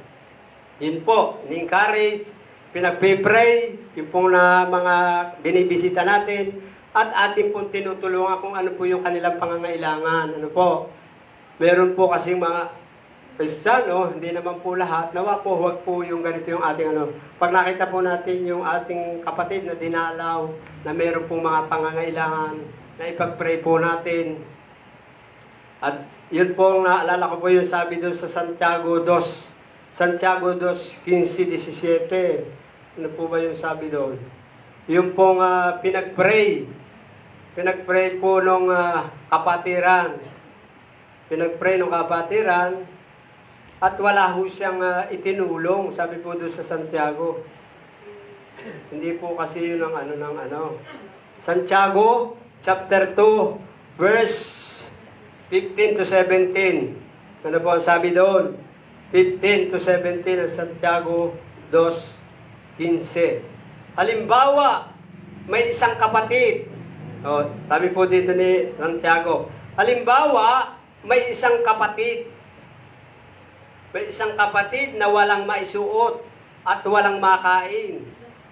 Yun po, ni-encourage, pinagpipray, yung pong na mga binibisita natin, at ating pong tinutulungan kung ano po yung kanilang pangangailangan. Ano po? Meron po kasing mga Kristiyano, hindi naman po lahat. Nawa po, huwag po yung ganito yung ating ano. Pag nakita po natin yung ating kapatid na dinalaw, na meron pong mga pangangailangan, na ipag-pray po natin. At yun po, naalala ko po yung sabi doon sa Santiago 2, 15:17. Ano po ba yung sabi doon? Yung pong pinag-pray po nung kapatiran. Pinag-pray nung kapatiran at wala ho siyang itinulong, sabi po doon sa Santiago. Hindi po kasi yun ang Santiago chapter 2 verse 15 to 17. Ano po ang sabi doon? 15 to 17 ng Santiago 2:15. Halimbawa, may isang kapatid. Sabi po dito ni Santiago, halimbawa, may isang kapatid. May isang kapatid na walang maisuot at walang makain.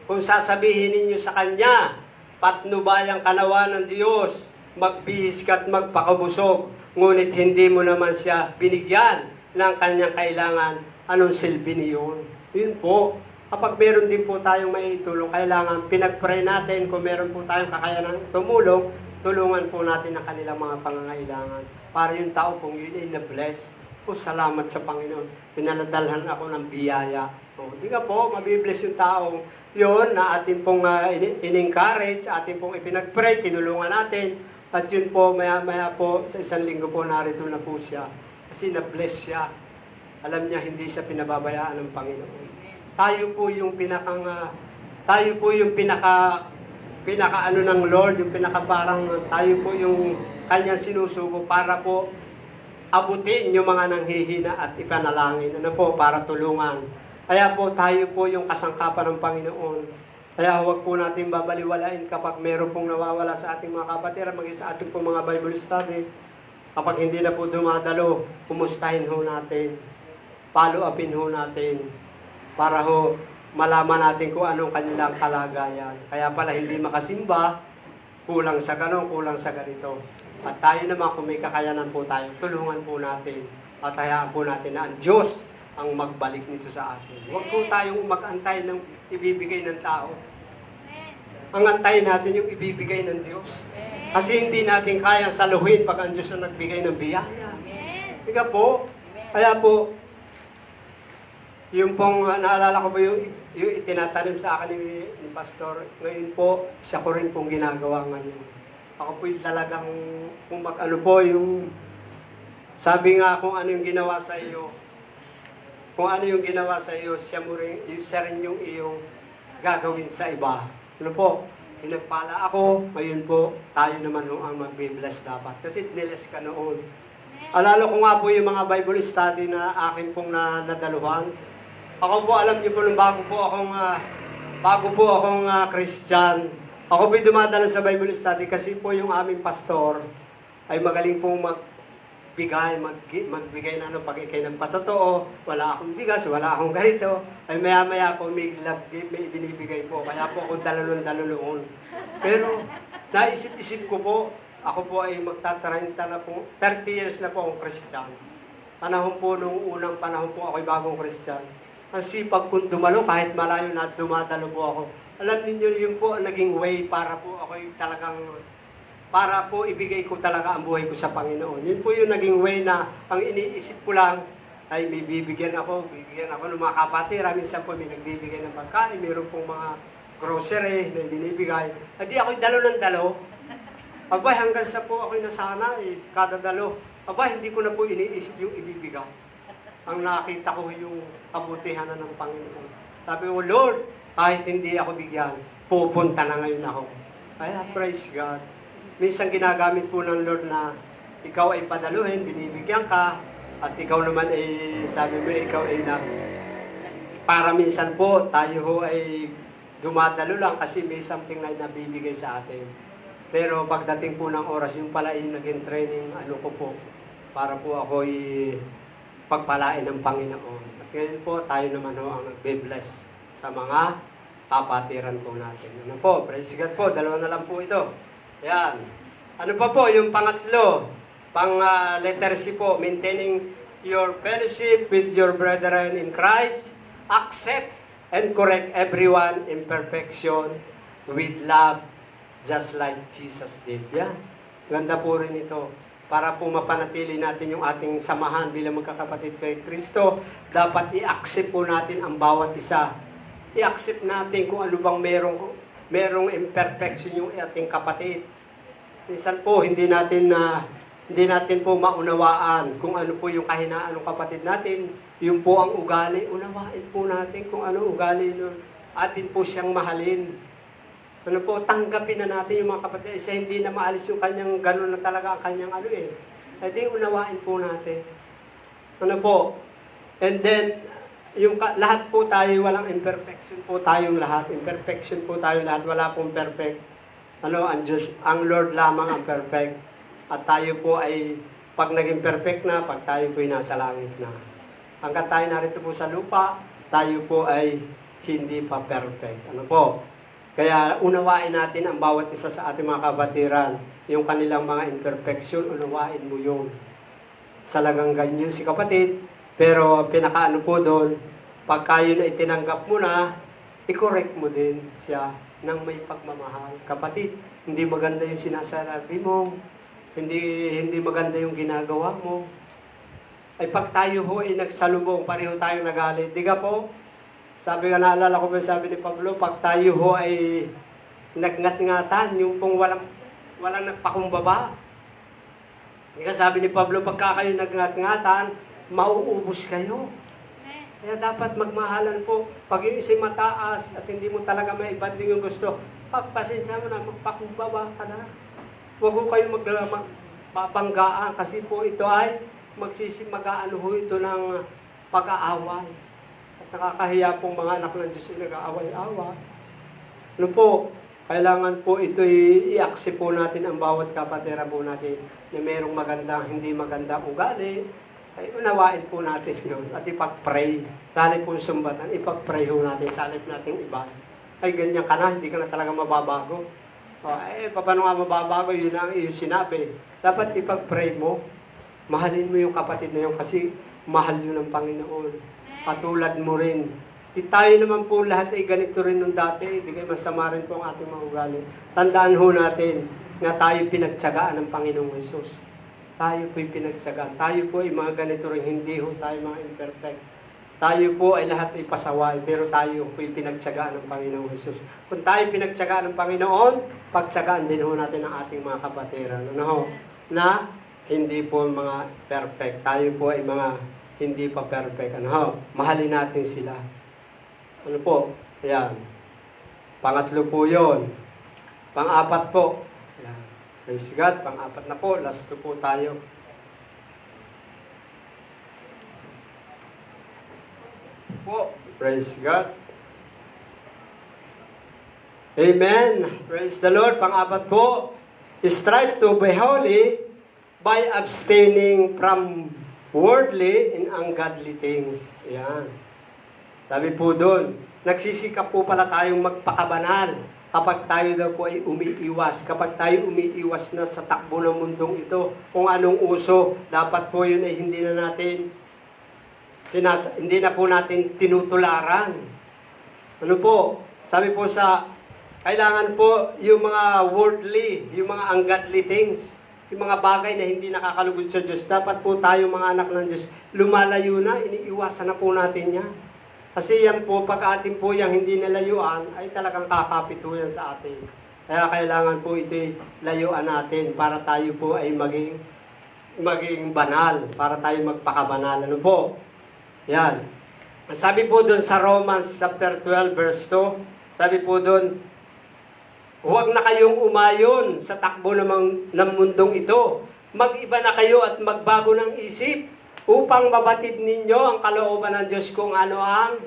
Kung sasabihin ninyo sa kanya, patnubayang kanawa ng Diyos, magbihis ka at magpakabusog, ngunit hindi mo naman siya binigyan ng kanyang kailangan, anong silbi niyon? Yun po. Kapag meron din po tayong maitulong, kailangan pinag-pray natin kung meron po tayong kakayanang tumulong, tulungan po natin ang kanilang mga pangangailangan. Para yung tao pong yun ay na-bless. Po, salamat sa Panginoon. Pinanadalhan ako ng biyaya. Di ka po, mabibless yung taong yun na atin pong in-encourage, atin pong ipinag-pray, tinulungan natin. At yun po, maya-maya po, sa isang linggo po, narito na po siya. Kasi na-bless siya. Alam niya, hindi siya pinababayaan ng Panginoon. Tayo po yung pinaka ng Lord, yung tayo po yung kanyang sinusugo para po abutin yung mga nanghihina at ipanalangin. Ano po, para tulungan. Kaya po tayo po yung kasangkapan ng Panginoon. Kaya huwag po natin babaliwalain kapag meron pong nawawala sa ating mga kapatid, maging sa ating pong mga Bible study. Kapag hindi na po dumadalo, kumustahin ho natin. Follow upin ho natin. Para ho malaman natin kung anong kanilang kalagayan. Kaya pala hindi makasimba, kulang sa ganon, kulang sa ganito. At tayo naman kung may kakayanan po tayo, tulungan po natin. At hayaan po natin na ang Diyos ang magbalik nito sa atin. Huwag po tayong mag-antay ng ibibigay ng tao. Ang antayin natin yung ibibigay ng Diyos. Kasi hindi natin kayang saluhin pag ang Diyos ang nagbigay ng biyaya. Ika po, kaya po, yung pong naalala ko po yung itinatanim sa akin ni Pastor, ngayon po, isa ko rin pong ginagawa ngayon. Ako po yung talagang, kung ano po, yung, sabi nga kung ano yung ginawa sa iyo, kung ano yung ginawa sa iyo, siya rin yung iyong gagawin sa iba. Ano po, pinagpala ako, ngayon po, tayo naman ang mag-bless dapat. Kasi bless ka noon. Alala ko nga po yung mga Bible study na akin pong nadaluhan. Ako po, alam niyo po, nung bago po akong Christian, ako po'y dumadala sa Bible study kasi po yung aming pastor ay magaling pong magbigay na pag ikay ng patotoo, wala akong bigas, wala akong ganito, ay maya-maya po may binibigay po, kaya po ako dalulon. Pero naisip-isip ko po, ako po ay magta-30 na po, 30 years na po akong Christian. Panahon po, nung unang panahon po ako'y bagong Christian. Ang sipag kong dumalo, kahit malayo na dumadalo po ako. Alam niyo yun po ang naging way para po ako'y talagang, para po ibigay ko talaga ang buhay ko sa Panginoon. Yun po yung naging way na ang iniisip ko lang ay may bibigyan ako ng mga kapatira. Minsan po may nagbibigay ng pagkain, mayroon pong mga grocery na binibigay. At di ako'y dalo ng dalo. Abay, hanggang sa po ako'y nasana, kada dalo. Abay, hindi ko na po iniisip yung ibibigay. Ang nakita ko yung kabutihan na ng Panginoon. Sabi ko, Lord, kahit hindi ako bigyan, pupunta na ngayon ako. Kaya praise God. Minsan ginagamit po ng Lord na ikaw ay padaluhin, binibigyan ka, at ikaw naman ay, sabi mo, ikaw ay para minsan po, tayo ho ay dumadalo lang kasi may something na nabibigay sa atin. Pero pagdating po ng oras, yung pala yung naging training, ko po, para po ako ay pagpalain ng Panginoon. At ngayon po, tayo naman ho ang nagbe-bless sa mga kapatiran po natin. Ano po, praise God po, dalawa na lang po ito. Yan. Ano pa po, yung pangatlo, letter C po, maintaining your fellowship with your brethren in Christ, accept and correct everyone in perfection with love, just like Jesus did. Yan. Ganda po rin ito. Para po mapanatili natin yung ating samahan bilang magkakapatid kay Kristo, dapat i-accept po natin ang bawat isa. I-accept natin kung ano bang merong imperfection yung ating kapatid. Minsan po, hindi natin po maunawaan kung ano po yung kahinaan ng kapatid natin. Yung po ang ugali, unawain po natin kung ano ugali nun. Atin po siyang mahalin. Ano po, tanggapin na natin yung mga kapatid. Isa hindi na maalis yung kanyang gano'n na talaga ang kanyang Hindi unawain po natin. Ano po? And then, lahat po tayo, walang imperfection po tayong lahat. Imperfection po tayo lahat, wala pong perfect. Ang Diyos, ang Lord lamang ang perfect. At tayo po ay, pag naging perfect na, pag tayo po ay nasa langit na. Hanggang tayo narito po sa lupa, tayo po ay hindi pa perfect. Ano po? Kaya unawain natin ang bawat isa sa ating mga kabatiran. Yung kanilang mga imperfection, unawain mo yun. Salagang ganyan si kapatid. Pero pinakaano po doon, pagka yun ay tinanggap mo na, i-correct mo din siya ng may pagmamahal. Kapatid, hindi maganda yung sinasabi mo, hindi maganda yung ginagawa mo. Ay pag tayo ho ay nagsalubong, pareho tayo nagalit. Di ka po? Sabi nga, naalala ko ba sabi ni Pablo, pag tayo ho ay nagngat-ngatan, yung pong walang nagpakumbaba. Di ka sabi ni Pablo, pagka kayo nagngat-ngatan, mauubos kayo. Kaya dapat magmahalan po. Pag yung isa'y mataas at hindi mo talaga maibanding yung gusto, pagpasensya mo na, magpakumbaba ka na. Huwag ko kayo magbabanggaan kasi po ito ay mag-aano ho ito ng pag-aaway. At nakakahiya pong mga anak ng Diyos yung nag-aaway-awa. Ano po? Kailangan po ito i-accept po natin ang bawat kapatera po natin na mayroong magandang, hindi magandang ugali. Ay unawain po natin yun at ipag-pray. Sa halip po sumbatan, ipag-pray ho natin sa halip nating iba. Ay ganyan ka na, hindi ka na talaga mababago. Paano nga mababago? Yun ang iyong sinabi. Dapat ipag-pray mo. Mahalin mo yung kapatid na yun kasi mahal yun ng Panginoon. Katulad mo rin. Tayo naman po lahat ay ganito rin nung dati. Hindi kayo masama rin po ang ating mga ugali. Tandaan ho natin na tayo pinagtsagaan ng Panginoong Jesus. Tayo po'y pinagtsagaan. Tayo po ay mga ganito rin. Hindi ho tayo mga imperfect. Tayo po ay lahat ay pasaway, pero tayo po'y pinagtsagaan ng Panginoong Jesus. Kung tayo pinagtsagaan ng Panginoon, pagtsagaan din ho natin ang ating mga kapatiran. Ano ho? Na hindi po mga perfect. Tayo po ay mga hindi pa perfect. Ano ho? Mahalin natin sila. Ano po? Ayan. Pangatlo po yun. Pang-apat po. Ayan. Praise God. Pang-apat na po. Last two po tayo. Po. Praise God. Amen. Praise the Lord. Pang-apat po. Strive to be holy by abstaining from worldly and ungodly things. Ayan. Sabi po doon, nagsisikap po pala tayong magpakabanal kapag tayo daw po ay umiiwas. Kapag tayo umiiwas na sa takbo ng mundong ito, kung anong uso, dapat po yun ay hindi na po natin tinutularan. Ano po? Sabi po kailangan po yung mga worldly, yung mga ungodly things, yung mga bagay na hindi nakakalugod sa Diyos. Dapat po tayo mga anak ng Diyos, lumalayo na, iniiwasan na po natin yan. Kasi yan po, pag atin po yung hindi nalayuan, ay talagang kakapito yan sa atin. Kaya kailangan po ito layuan natin para tayo po ay maging banal, para tayo magpakabanal. Ano po? Yan. Sabi po doon sa Romans chapter 12 verse 2, sabi po doon, huwag na kayong umayon sa takbo ng mundong ito. Mag-iba na kayo at magbago ng isip upang mabatid ninyo ang kalooban ng Diyos kung ano ang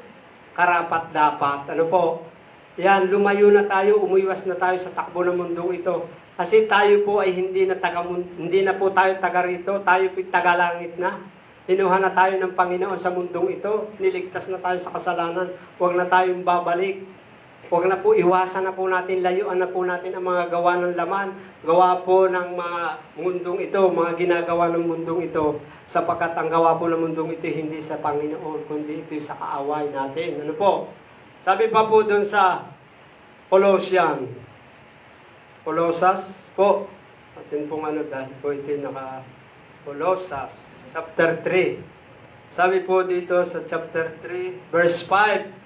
karapat-dapat. Ano po? Yan, lumayo na tayo, umiwas na tayo sa takbo ng mundong ito. Kasi tayo po ay hindi na po tayo taga rito, tayo po taga-langit na. Hinuha na tayo ng Panginoon sa mundong ito, niligtas na tayo sa kasalanan, huwag na tayong babalik. Huwag na po, iwasan na po natin, layuan na po natin ang mga gawa ng laman, gawa po ng mga mundong ito, mga ginagawa ng mundong ito, sapagkat ang gawa po ng mundong ito hindi sa Panginoon, kundi ito sa kaaway natin. Ano po? Sabi pa po dun sa Colossus po, atin pong dahil po ito Colossus, chapter 3. Sabi po dito sa chapter 3, verse 5,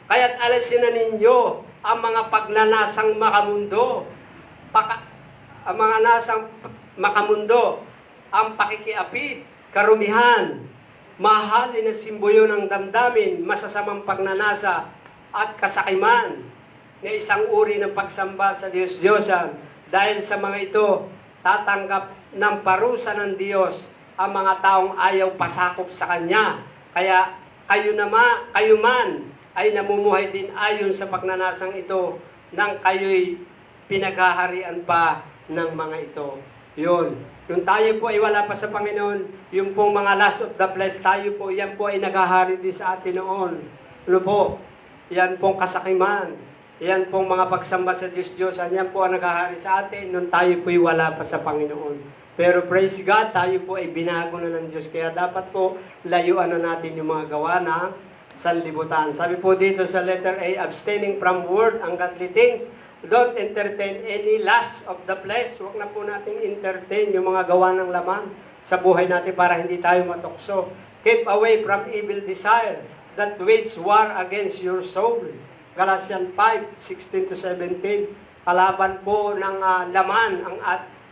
Kaya't alisin na ninyo ang mga pagnanasang makamundo, ang mga nasang makamundo, ang pakikiapid, karumihan, mahalin na simboyo ng damdamin, masasamang pagnanasa at kasakiman na isang uri ng pagsamba sa Diyos-Diyosan. Dahil sa mga ito, tatanggap ng parusa ng Diyos ang mga taong ayaw pasakop sa Kanya. Kaya kayo man ay namumuhay din ayon sa pagnanasang ito nang kayo'y pinaghaharian pa ng mga ito. Yun. Nung tayo po ay wala pa sa Panginoon, yung pong mga last of the flesh, tayo po, yan po ay naghahari din sa atin noon. Ano po? Yan pong kasakiman. Yan pong mga pagsamba sa Diyos-Diyosan. Yan po ang naghahari sa atin nung tayo po ay wala pa sa Panginoon. Pero praise God, tayo po ay binago na ng Diyos. Kaya dapat po layuan na natin yung mga gawa na sanlibutan. Sabi po dito sa letter A, abstaining from word, ungodly things. Don't entertain any lust of the flesh. Huwag na po natin entertain yung mga gawa ng laman sa buhay natin para hindi tayo matukso. Keep away from evil desire that wage war against your soul. Galatians 5:16-17. Kalaban po ng laman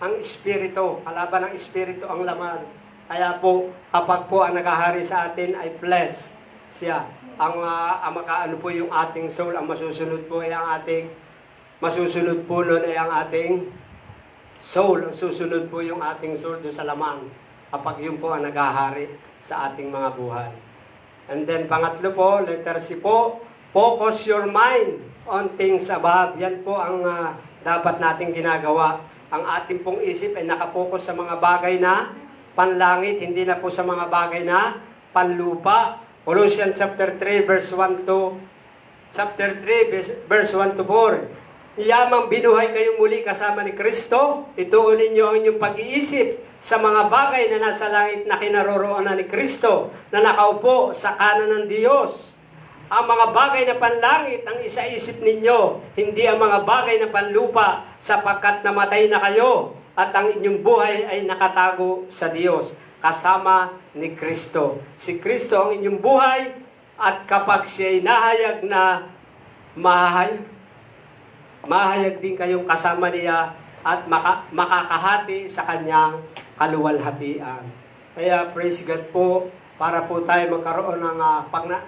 ang espiritu. Kalaban ng espiritu ang laman. Kaya po, kapag po ang naghahari sa atin ay flesh, siya. Ang makaano po yung ating soul, ang masusunod po ay ang ating masusunod po nun ay ang ating soul. Ang susunod po yung ating soul doon sa laman. Kapag yun po ang naghahari sa ating mga buhay. And then pangatlo po, letter C po, focus your mind on things above. Yan po ang dapat nating ginagawa. Ang ating pong isip ay nakapokus sa mga bagay na panlangit, hindi na po sa mga bagay na panlupa. Colossians chapter 3 verse 1 to chapter 3 verse 1 to 4. Iyamang binuhay kayong muli kasama ni Kristo. Ituunin niyo ang inyong pag-iisip sa mga bagay na nasa langit na kinaroroonan ni Kristo na nakaupo sa kanan ng Diyos. Ang mga bagay na panlangit ang isaisip ninyo, hindi ang mga bagay na panlupa, sapagkat namatay na kayo at ang inyong buhay ay nakatago sa Diyos kasama ni Kristo. Si Kristo ang inyong buhay, at kapag siya'y nahayag na mahayag din kayong kasama niya at makakahati sa kanyang kaluwalhatian. Kaya praise God po, para po tayo magkaroon ng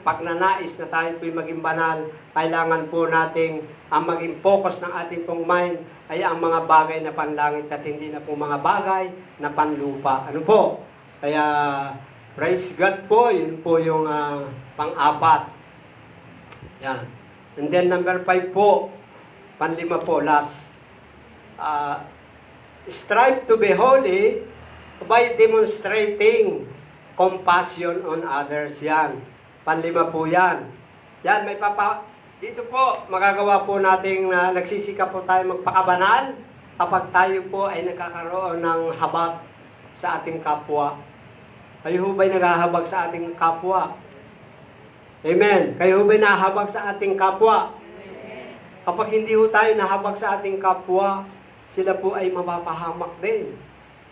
pagnanais na tayo po'y maging banal, kailangan po nating ang maging focus ng ating pong mind ay ang mga bagay na panlangit at hindi na po mga bagay na panlupa. Ano po? Kaya praise God po, yun po yung pang-apat. Yan. And then number 5 po, panlima po, last. Strive to be holy by demonstrating compassion on others. Yan. Panlima po yan. Yan, dito po, magagawa po natin na nagsisikap po tayo magpakabanal kapag tayo po ay nagkakaroon ng habag sa ating kapwa. Kayo ho ba'y naghahabag sa ating kapwa? Amen. Kayo ho ba'y nahabag sa ating kapwa? Kapag hindi ho tayo nahabag sa ating kapwa, sila po ay mapapahamak din.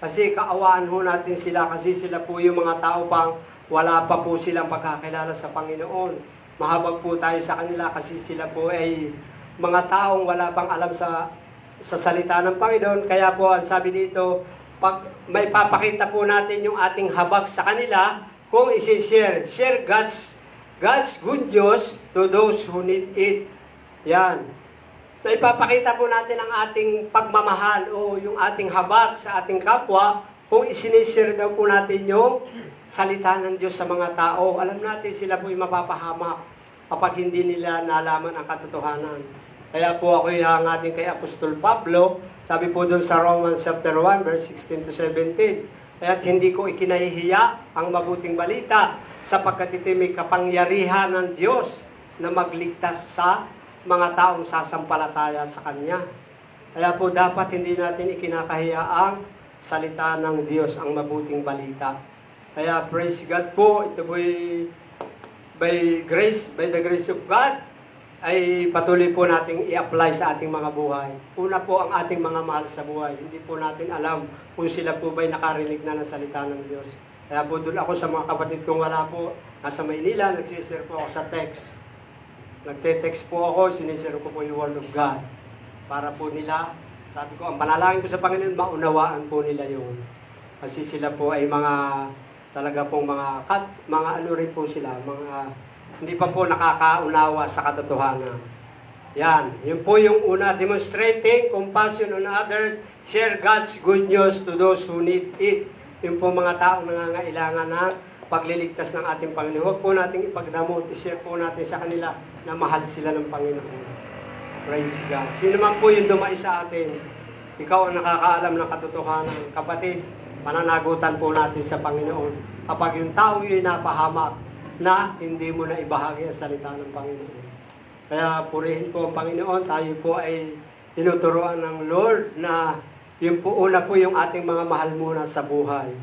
Kasi kaawaan ho natin sila, kasi sila po yung mga tao pang wala pa po silang pagkakilala sa Panginoon. Mahabag po tayo sa kanila kasi sila po ay mga taong wala pang alam sa salita ng Panginoon. Kaya po ang sabi dito, pag may papakita po natin yung ating habag sa kanila, kung isi-share, share God's good news to those who need it. Yan. Na ipapakita po natin ang ating pagmamahal o yung ating habag sa ating kapwa kung isinishare daw po natin yung salita ng Diyos sa mga tao. Alam natin sila po yung mapapahamak kapag hindi nila nalaman ang katotohanan. Kaya po ako yung ating kay Apostol Pablo, sabi po doon sa Romans chapter 1 verse 16 to 17, kaya't hindi ko ikinahihiya ang mabuting balita sapagkat ito may kapangyarihan ng Diyos na magligtas sa mga taong sasampalataya sa Kanya. Kaya po dapat hindi natin ikinakahiya ang salita ng Diyos, ang mabuting balita. Kaya praise God po, ito po by the grace of God, ay patuloy po nating i-apply sa ating mga buhay. Una po ang ating mga mahal sa buhay. Hindi po natin alam kung sila po ba'y nakarinig na ng salita ng Diyos. Kaya po doon ako sa mga kapatid kong wala po, nasa Maynila, nagsishare po ako sa text. Nagte-text po ako, sinishare ko po yung Word of God. Para po nila, sabi ko, ang panalangin ko sa Panginoon, maunawaan po nila yun. Kasi sila po ay talaga pong mga ano rin po sila, hindi pa po nakakaunawa sa katotohanan. Yan, yun po yung una, demonstrating compassion on others, share God's good news to those who need it. Yung po mga taong nangangailangan na pagliligtas ng ating Panginoon. Huwag po nating ipagdamot, i-share po natin sa kanila na mahal sila ng Panginoon. Praise God. Sino man po yung dumay sa atin, ikaw ang nakakaalam ng katotohanan. Kapatid, pananagutan po natin sa Panginoon. Kapag yung tao yun napahamak, na hindi mo na ibahagi ang salita ng Panginoon. Kaya purihin po ang Panginoon, tayo po ay tinuturuan ng Lord na yun po, una po yung ating mga mahal muna sa buhay.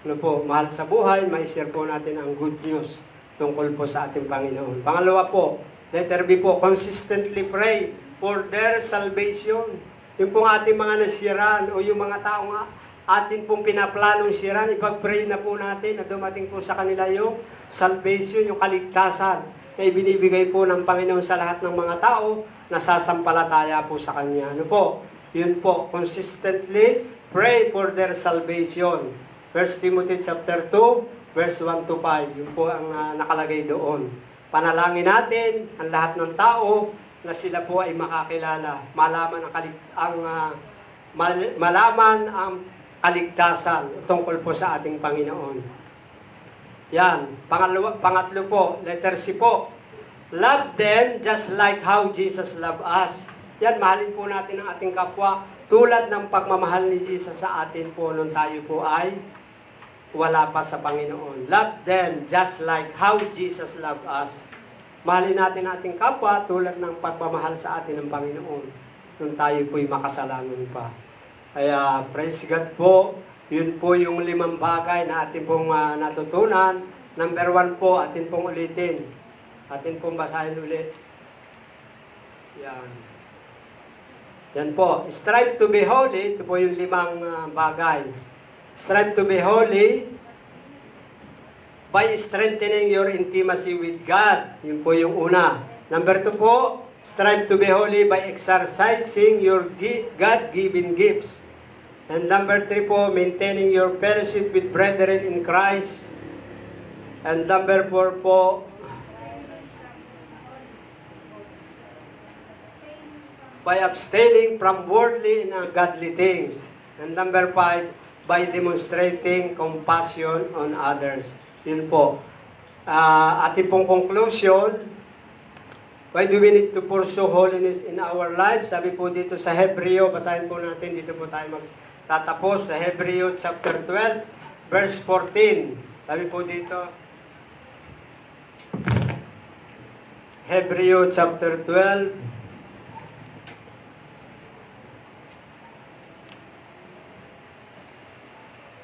Ano po, mahal sa buhay, mai-share po natin ang good news tungkol po sa ating Panginoon. Pangalawa po, letter B po, consistently pray for their salvation. Yung pong ating mga nasiran o yung mga taong atin pong pinaplanong siran, ipag-pray na po natin na dumating po sa kanila yung salvation, yung kaligtasan na ibinibigay po ng Panginoon sa lahat ng mga tao na sasampalataya po sa Kanya. Ano po? Yun po, consistently pray for their salvation. 1 Timothy chapter 2, verse 1 to 5. Yun po ang nakalagay doon. Panalangin natin ang lahat ng tao na sila po ay makakilala, malaman ang kaligtasan tungkol po sa ating Panginoon. Yan. Pangatlo po, letter C po, Love them just like how Jesus loved us. Yan, mahalin po natin ang ating kapwa tulad ng pagmamahal ni Jesus sa atin po nung tayo po ay wala pa sa Panginoon. Love them just like how Jesus loved us. Mahalin natin ang ating kapwa tulad ng pagmamahal sa atin ng Panginoon nung tayo po'y makasalanan pa. Kaya praise God po, yun po yung 5 bagay na atin pong natutunan. Number 1 po, atin pong ulitin. Atin pong basahin ulit. Yan. Yan po. Strive to be holy. Ito po yung 5 bagay. Strive to be holy by strengthening your intimacy with God. Yun po yung una. Number 2 po, strive to be holy by exercising your God-given gifts. And number 3 po, maintaining your fellowship with brethren in Christ. And number 4 po, by abstaining from worldly and ungodly things. And number 5, by demonstrating compassion on others. Yun po. Ating pong conclusion, why do we need to pursue holiness in our lives? Sabi po dito sa Hebreo, basahin po natin, dito po tayo magtatapos sa Hebreo chapter 12, verse 14. Sabi po dito, Hebreo chapter 12,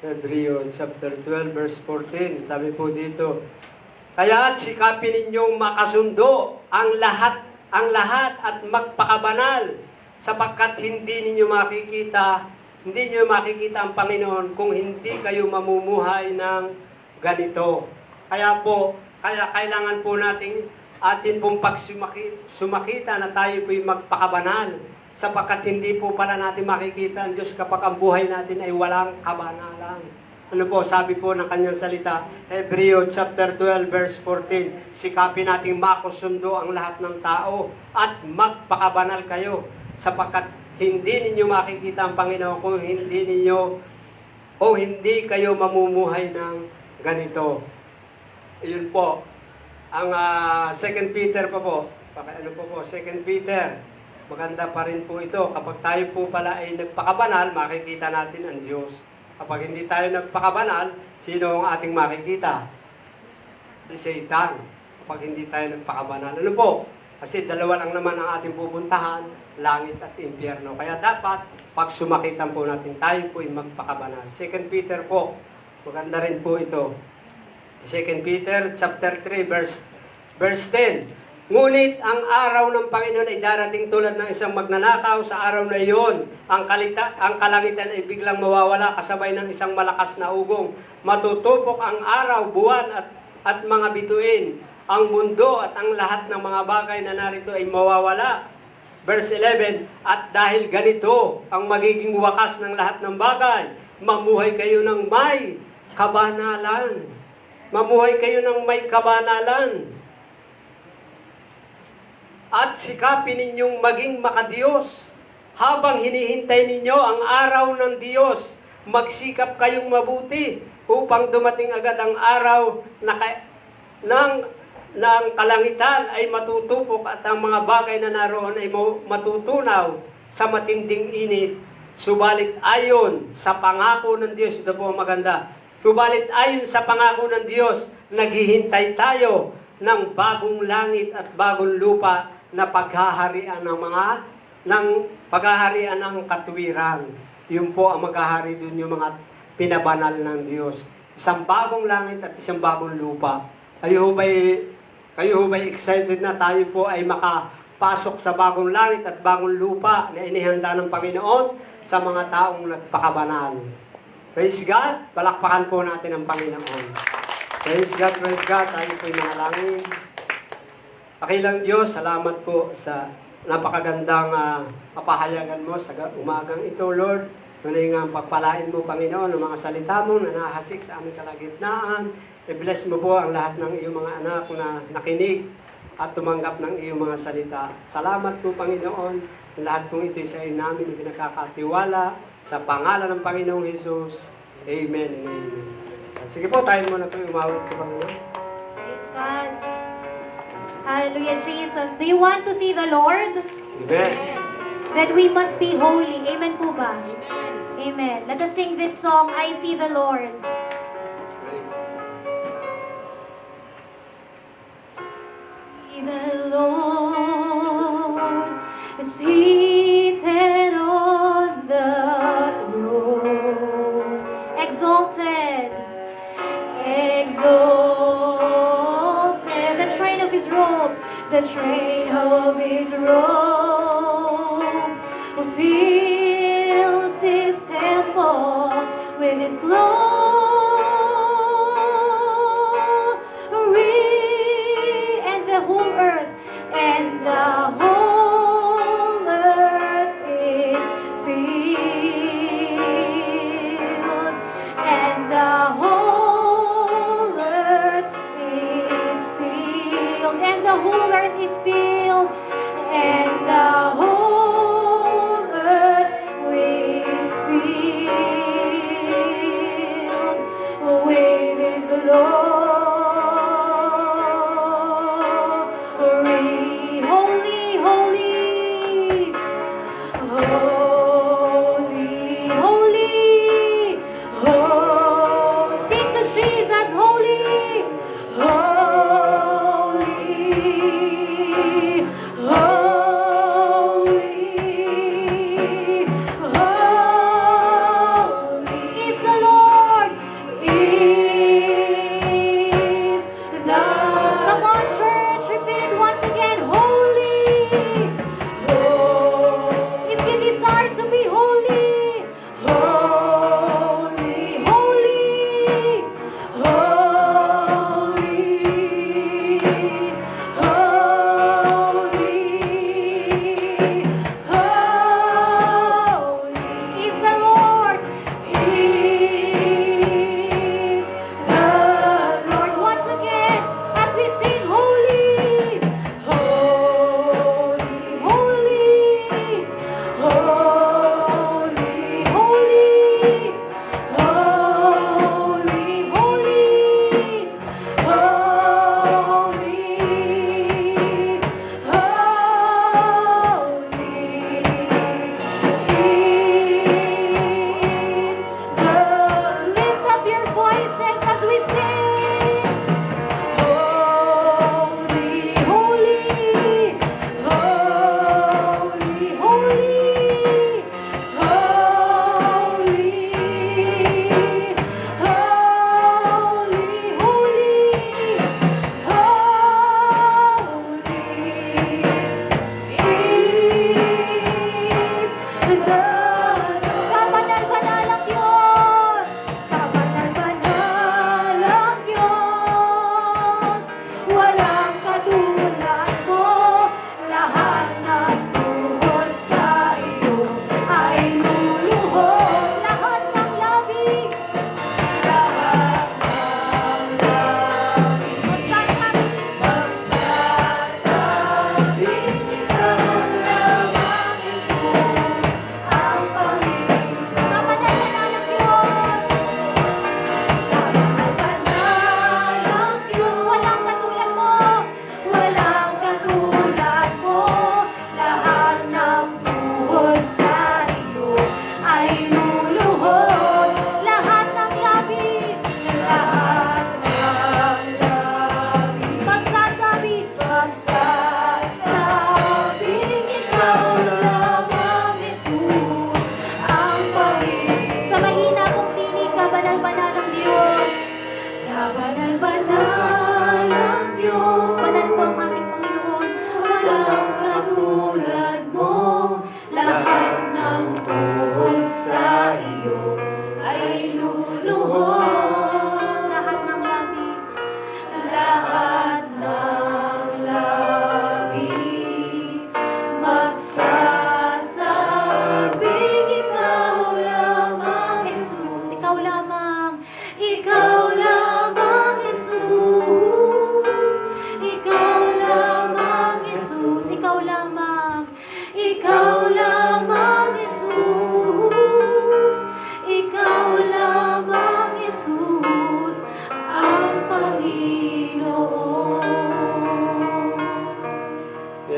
Hebreo chapter 12 verse 14. Sabi po dito, kaya sikapin ninyong makasundo ang lahat at magpakabanal sapagkat hindi ninyo makikita ang Panginoon kung hindi kayo mamumuhay ng ganito. Kaya kailangan po atin pong sumakita na tayo po'y magpakabanal sapagkat hindi po pala natin makikita ang Diyos kapag ang buhay natin ay walang kabanalan. Ano po, sabi po ng kanyang salita, Hebreo chapter 12 verse 14, sikapin natin makusundo ang lahat ng tao at magpakabanal kayo sapagkat hindi ninyo makikita ang Panginoon kung hindi kayo mamumuhay ng ganito. Iyon po, ang 2 Peter pa po, 2 Peter, maganda pa rin po ito. Kapag tayo po pala ay nagpakabanal, makikita natin ang Diyos. Kapag hindi tayo nagpakabanal, sino ang ating makikita? Si Satan. Kapag hindi tayo nagpakabanal. Ano po? Kasi dalawa lang naman ang ating pupuntahan, langit at impyerno. Kaya dapat, pag sumakitan po natin, tayo po ay magpakabanal. 2 Peter po, maganda rin po ito. 2 Peter chapter 3 verse 10. Ngunit ang araw ng Panginoon ay darating tulad ng isang magnanakaw. Sa araw na iyon, ang kalangitan ay biglang mawawala kasabay ng isang malakas na ugong. Matutupok ang araw, buwan at mga bituin. Ang mundo at ang lahat ng mga bagay na narito ay mawawala. Verse 11, at dahil ganito ang magiging wakas ng lahat ng bagay, mamuhay kayo ng may kabanalan. Mamuhay kayo ng may kabanalan. At sikapin ninyong maging makadiyos. Habang hinihintay ninyo ang araw ng Diyos, magsikap kayong mabuti upang dumating agad ang araw na ang kalangitan ay matutupok at ang mga bagay na naroon ay matutunaw sa matinding init. Subalit ayon sa pangako ng Diyos, ito po maganda, subalit ayon sa pangako ng Diyos, naghihintay tayo ng bagong langit at bagong lupa na paghaharian ng katuwiran. Yun po ang maghahari dun yung mga pinabanal ng Diyos. Isang bagong langit at isang bagong lupa. Kayo ba'y excited na tayo po ay makapasok sa bagong langit at bagong lupa na inihanda ng Panginoon sa mga taong nagpakabanal. Praise God! Palakpakan po natin ang Panginoon. Praise God! Tayo po'y manalangin. Pakilang Diyos, salamat po sa napakagandang kapahayagan mo sa umagang ito, Lord. Tunay nga pagpalain mo, Panginoon, ang mga salita mo na nahasik sa aming kalagitnaan. I-bless mo po ang lahat ng iyong mga anak na nakinig at tumanggap ng iyong mga salita. Salamat po, Panginoon. Lahat pong ito sa iyo namin pinagkakatiwala sa pangalan ng Panginoong Jesus. Amen and amen. Sige po, tayo muna po umawit sa Panginoon. Praise God. Hallelujah, Jesus. Do you want to see the Lord? Amen. Then we must be holy. Amen po ba? Amen. Let us sing this song, I See the Lord. See the Lord seated on the throne, exalted, exalted. The train of his robe, the train of his robe fills his temple with his glory, and the whole earth, and the whole earth is filled, and the whole earth is filled, and the whole earth is filled, and the whole earth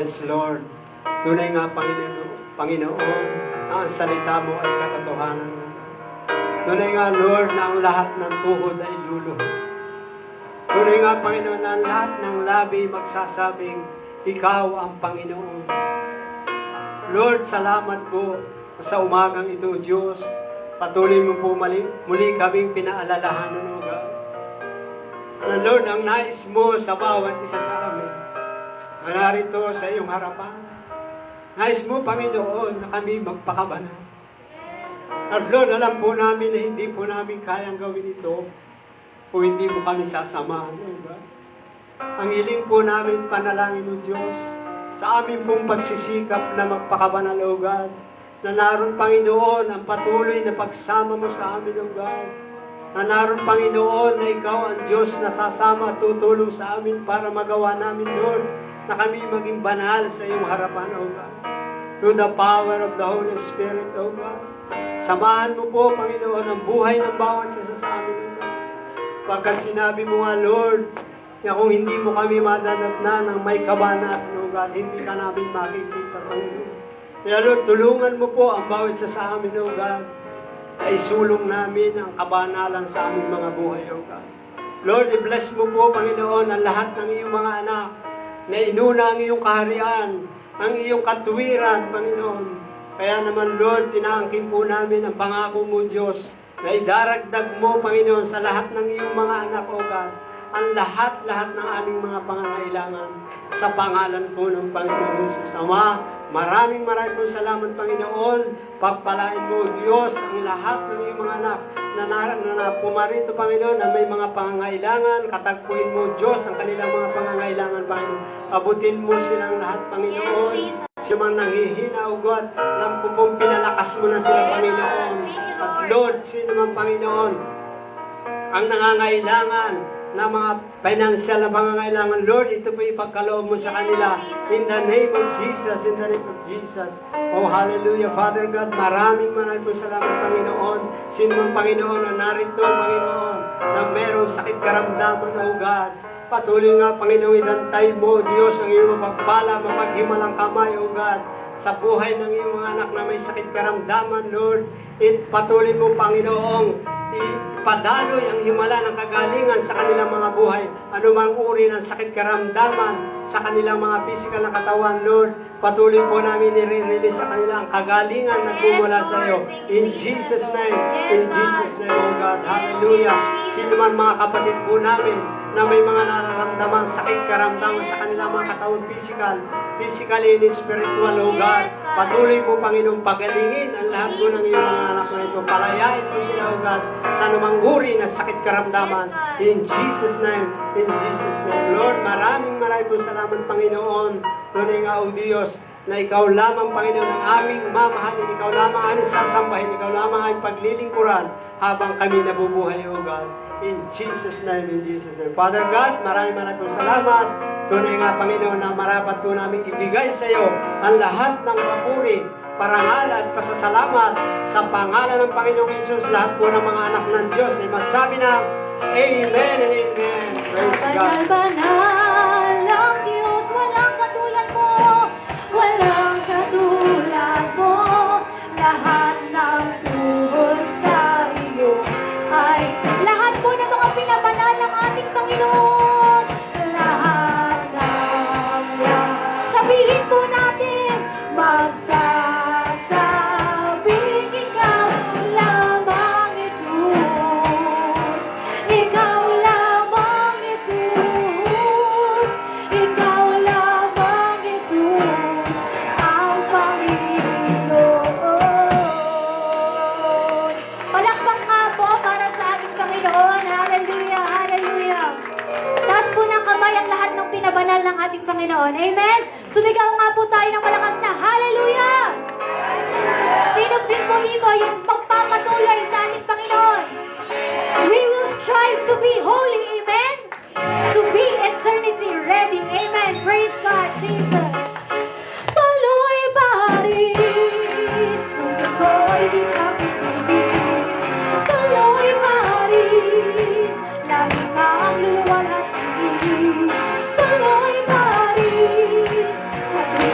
Yes, Lord. Tunay nga, Panginoon, na ang salita mo ay katotohanan. Tunay nga, Lord, na ang lahat ng tuhod ay luluhod. Tunay nga, Panginoon, na ang lahat ng labi magsasabing, Ikaw ang Panginoon. Lord, salamat po sa umagang ito, Diyos. Patuloy mo po muli kaming pinaalalahanan, O God. Na Lord, ang nais mo sa bawat isa sa amin, na narito sa iyong harapan. Nais mo, Panginoon, na kami magpakabanal. At Lord, alam po namin na hindi po namin kayang gawin ito kung hindi mo kami sasamahan, O God. Ang hiling po namin, panalangin, O Diyos, sa amin pong pagsisikap na magpakabanal, O God, na naroon, Panginoon, ang patuloy na pagsama mo sa amin, O God. Na naroon, Panginoon, na Ikaw ang Diyos na sasama at tutulong sa amin para magawa namin, Lord, na kami maging banal sa iyong harapan, O God. Through the power of the Holy Spirit, O God. Samahan mo po, Panginoon, ang buhay ng bawat isa sa amin, O God. Pagkat sinabi mo nga, Lord, na kung hindi mo kami madanatnan ng may kabanat, O God, hindi ka namin makikita, Panginoon. Kaya Lord, tulungan mo po ang bawat isa sa amin, O God, na isulong namin ang kabanalan sa aming mga buhay, O God. Lord, i-bless mo po, Panginoon, ang lahat ng iyong mga anak na inuna ang iyong kaharian, ang iyong katuwiran, Panginoon. Kaya naman, Lord, tinaangkin po namin ang pangako mo, Diyos, na idaragdag mo, Panginoon, sa lahat ng iyong mga anak, O God, ang lahat-lahat ng aming mga pangangailangan sa pangalan po ng Panginoon Jesus. Ama, maraming po salamat, Panginoon. Pagpalain mo, Diyos, ang lahat ng iyong mga anak na pumarito, Panginoon, na may mga pangangailangan. Katagpuin mo, Diyos, ang kanilang mga pangangailangan, Panginoon. Abutin mo silang lahat, Panginoon. Yes, Jesus. Siya man nanghihina, O God, alam ko pong pinalakas mo na sila, Panginoon. At Lord, sino man, Panginoon, ang nangangailangan na mga financial na pangangailangan, Lord, ito po ipagkaloob mo sa kanila. In the name of Jesus, in the name of Jesus. Oh, hallelujah. Father God, maraming po salamat, Panginoon. Sino man, Panginoon, na narito, Panginoon, na merong sakit karamdaman, oh God. Patuloy nga, Panginoon, inantay mo, Diyos, ang iyong mapagpala, mapaghimalang kamay, oh God, sa buhay ng iyong mga anak na may sakit karamdaman, Lord. Patuloy mo, Panginoong, ipadaloy ang himala ng kagalingan sa kanilang mga buhay. Anumang uri ng sakit karamdaman sa kanilang mga physical na katawan, Lord, patuloy po namin nire-release sa kanila ang kagalingan na bumula sa iyo. In Jesus' name, in Jesus' name, oh God. Hallelujah. Sino man mga kapatid po namin na may mga nararamdaman sakit karamdaman sa kanilang mga katawan physically and spiritual, oh God. Patuloy po, Panginoong, pagalingin ang lahat po ng iyong mga anak na ito. Palayain po sila, oh God, sa anumang uri ng sakit karamdaman. In Jesus' name, in Jesus' name. Lord, maraming po salamat, Panginoon. Tunay nga, oh Diyos, na ikaw lamang, Panginoon, ang aming mamahalin. Ikaw lamang ang aming sasambahin. Ikaw lamang ang paglilingkuran habang kami nabubuhay, oh God. In Jesus' name, in Jesus' name. Father God, maraming po salamat. Tunay nga, Panginoon, na marapat po namin ibigay sa iyo ang lahat ng papuri, parangal at pasasalamat sa pangalan ng Panginoong Jesus. Lahat po ng mga anak ng Diyos ay magsabi na, Amen and Amen. Praise God. Banal ang Diyos, walang katulad mo, walang katulad mo. Lahat ng tuhod sa iyo ay lahat po ng mga pinabanal ng ating Panginoon. Lahat ng sabihin po natin, magsasabing ikaw lamang, Jesus. Ikaw lamang, Jesus. Ikaw lamang, Jesus, ang Panginoon. Palakpak nga po para sa ating Panginoon. Hallelujah, hallelujah. Taas po ng kamay ang lahat ng pinabanal ng ating Panginoon. Amen? Sumigaw nga po tayo ng malakas na hallelujah! Sino din po dito yung magpapatuloy sa ating Panginoon? We will strive to be holy, amen? To be eternity ready, amen? Praise God, Jesus. Tuloy pa rin, puso ko'y di kapitibig. Tuloy pa rin, lagi kang luwalhati. Tuloy pa rin, sa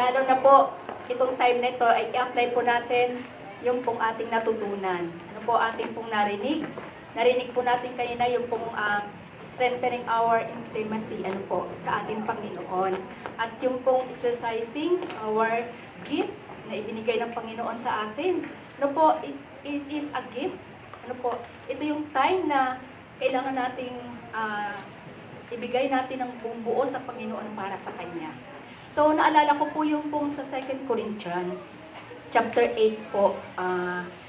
lalo na po, itong time na ito ay i-apply po natin yung pong ating natutunan. Ano po ating pong narinig? Narinig po natin kanina yung pong strengthening our intimacy sa ating Panginoon. At yung pong exercising our gift na ibinigay ng Panginoon sa atin. It is a gift. Ito yung time na kailangan nating ibigay natin ng buong buo sa Panginoon para sa Kanya. So, naalala ko po yung pong sa 2 Corinthians, chapter 8 po,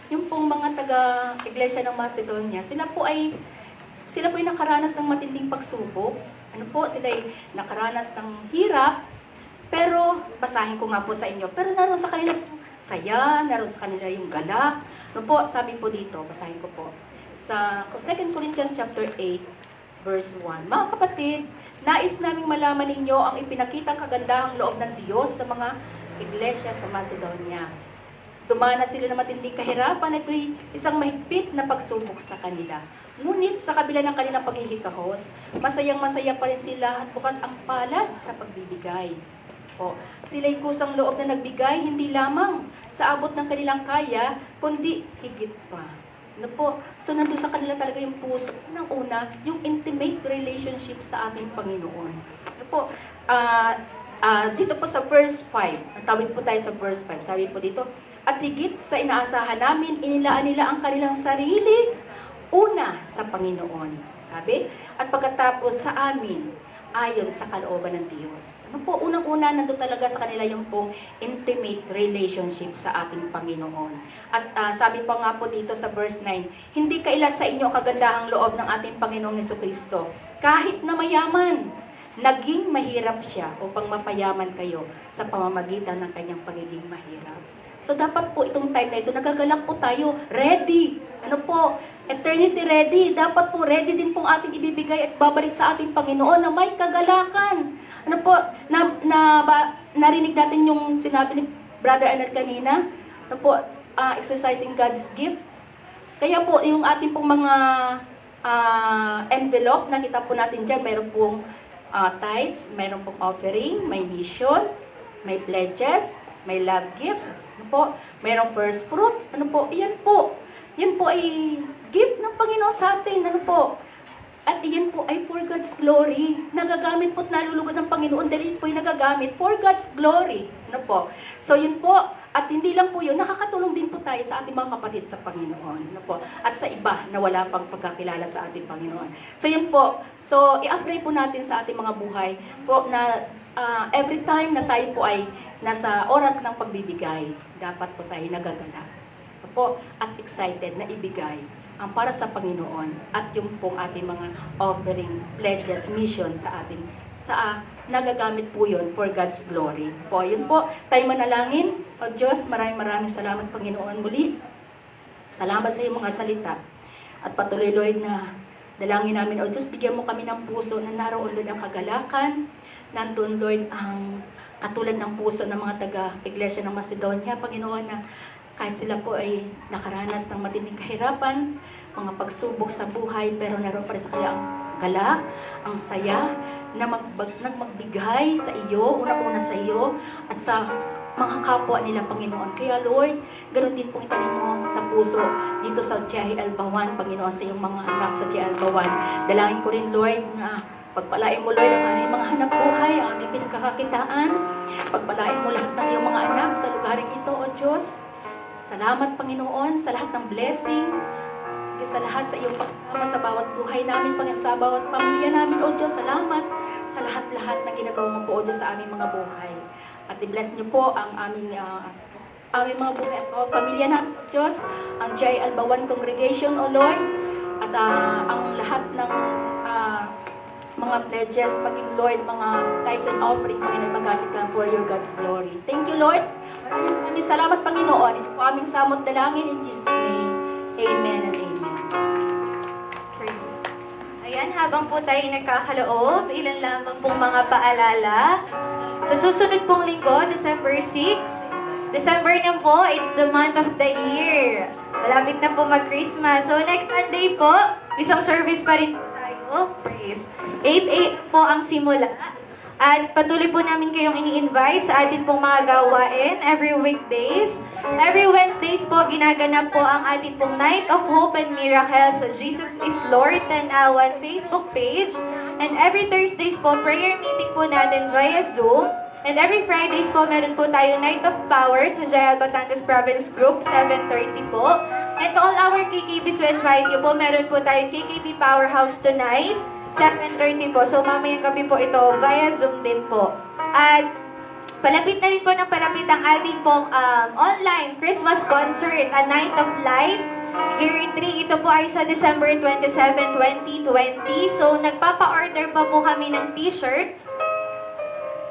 yung pong mga taga-iglesia ng Macedonia, sila po ay nakaranas ng matinding pagsubok. Sila ay nakaranas ng hirap, pero, basahin ko nga po sa inyo, pero naroon sa kanila saya, naroon sa kanila yung galak. Sabi po dito, basahin ko po, sa 2 Corinthians chapter 8, verse 1. Mga kapatid, nais naming malaman ninyo ang ipinakitang kagandahang loob ng Diyos sa mga iglesia sa Macedonia. Dumana sila ng matinding kahirapan, ito'y isang mahigpit na pagsubok sa kanila. Ngunit sa kabila ng kanilang paghihikahos, masayang-masaya pa rin sila at bukas ang palad sa pagbibigay. Sila'y kusang loob na nagbigay, hindi lamang sa abot ng kanilang kaya, kundi higit pa. So nandun sa kanila talaga yung puso. Unang-una, yung intimate relationship sa ating Panginoon. Dito po sa verse 5, ang tawid po tayo sa verse 5, sabi po dito, at higit sa inaasahan namin, inilaan nila ang kanilang sarili una sa Panginoon. Sabi, at pagkatapos sa amin, ayon sa kalooban ng Diyos. Unang-una, nandun talaga sa kanila yung pong intimate relationship sa ating Panginoon. At sabi pa nga po dito sa verse 9, hindi kaila sa inyo kagandahang loob ng ating Panginoong Jesucristo. Kahit na mayaman, naging mahirap siya upang mapayaman kayo sa pamamagitan ng kanyang pagiging mahirap. So dapat po itong time na ito, nagagalak po tayo, ready. Eternity ready. Dapat po ready din pong ating ibibigay at babalik sa ating Panginoon na may kagalakan. Narinig natin yung sinabi ni Brother Arnel kanina, exercising God's gift. Kaya po yung ating pong mga envelope, nakita po natin dyan, mayroon pong tithes, mayroon pong offering, may mission, may pledges, may love gift, mayroong first fruit, yan po ay gift ng Panginoon sa atin, at yan po ay for God's glory. Nagagamit po at nalulugod ng Panginoon dahil po ay nagagamit for God's glory. So yun po, at hindi lang po yun, nakakatulong din po tayo sa ating mga kapatid sa Panginoon. At sa iba na wala pang pagkakilala sa ating Panginoon. So yun po, so i-apply po natin sa ating mga buhay po na every time na tayo po ay nasa oras ng pagbibigay, dapat po tayo nagagalak at excited na ibigay ang para sa Panginoon at yung pong ating mga offering, pledges, mission sa ating nagagamit po yun for God's glory. Yun po, tayo manalangin. O Diyos, maraming salamat Panginoon muli. Salamat sa iyong mga salita. At patuloy Lord na dalangin namin, O Diyos, bigyan mo kami ng puso na naroon Lord ang kagalakan. Nandun Lord ang katulad ng puso ng mga taga-iglesia ng Macedonia, Panginoon, na kahit sila po ay nakaranas ng matinding kahirapan, mga pagsubok sa buhay, pero naroon pa rin sa kanila ang gala, ang saya, na magbigay sa iyo, una-una sa iyo, at sa mga kapwa nila, Panginoon. Kaya Lord, ganoon din pong itanin mo sa puso dito sa GI Albawan, Panginoon, sa iyong mga anak sa GI Albawan. Dalangin ko rin, Lord, na pagpalain mo, Lord, ang aming mga hanap buhay, ang aming pinagkakakitaan. Pagpalain mo lahat ng iyong mga anak sa lugaring ito, O Diyos. Salamat, Panginoon, sa lahat ng blessing, sa lahat sa iyong pagsama sa bawat buhay namin, Panginoon, sa bawat pamilya namin, O Diyos. Salamat sa lahat-lahat na ginagawa mo po, O Diyos, sa aming mga buhay. At i-bless niyo po ang aming mga buhay at pamilya namin, O Diyos, ang Jai Albawan Congregation, O Lord, at ang lahat ng mga pledges, maging Lord, mga tithes and offering, Panginoon, magamit lang for your God's glory. Thank you, Lord. Maraming salamat, Panginoon. Ito po aming samot dalangin in Jesus' name. Amen and amen. Ayan, habang po tayo nagkakaloob, ilan lamang pong mga paalala. Sa susunod pong linggo, December 6, December na po, it's the month of the year. Malapit na po mag-Christmas. So next Sunday po, isang service pa rin tayo. Praise. 8 po ang simula. At patuloy po namin kayong ini-invite sa atin pong mga gawain every weekdays. Every Wednesdays po, ginaganap po ang ating pong Night of Hope and Miracles sa Jesus is Lord Tanawan Facebook page. And every Thursdays po, prayer meeting po natin via Zoom. And every Fridays po, meron po tayo Night of Power sa Jayal Batangas Province Group, 7:30 po. And to all our KKBs who invite you po, meron po tayo KKB Powerhouse tonight, 7:30 po. So, mamayang gabi po ito via Zoom din po. At palapit na rin po ng palapit ang ating pong online Christmas concert, A Night of Light. Year 3, ito po ay sa December 27, 2020. So, nagpapa-order pa po kami ng t-shirts.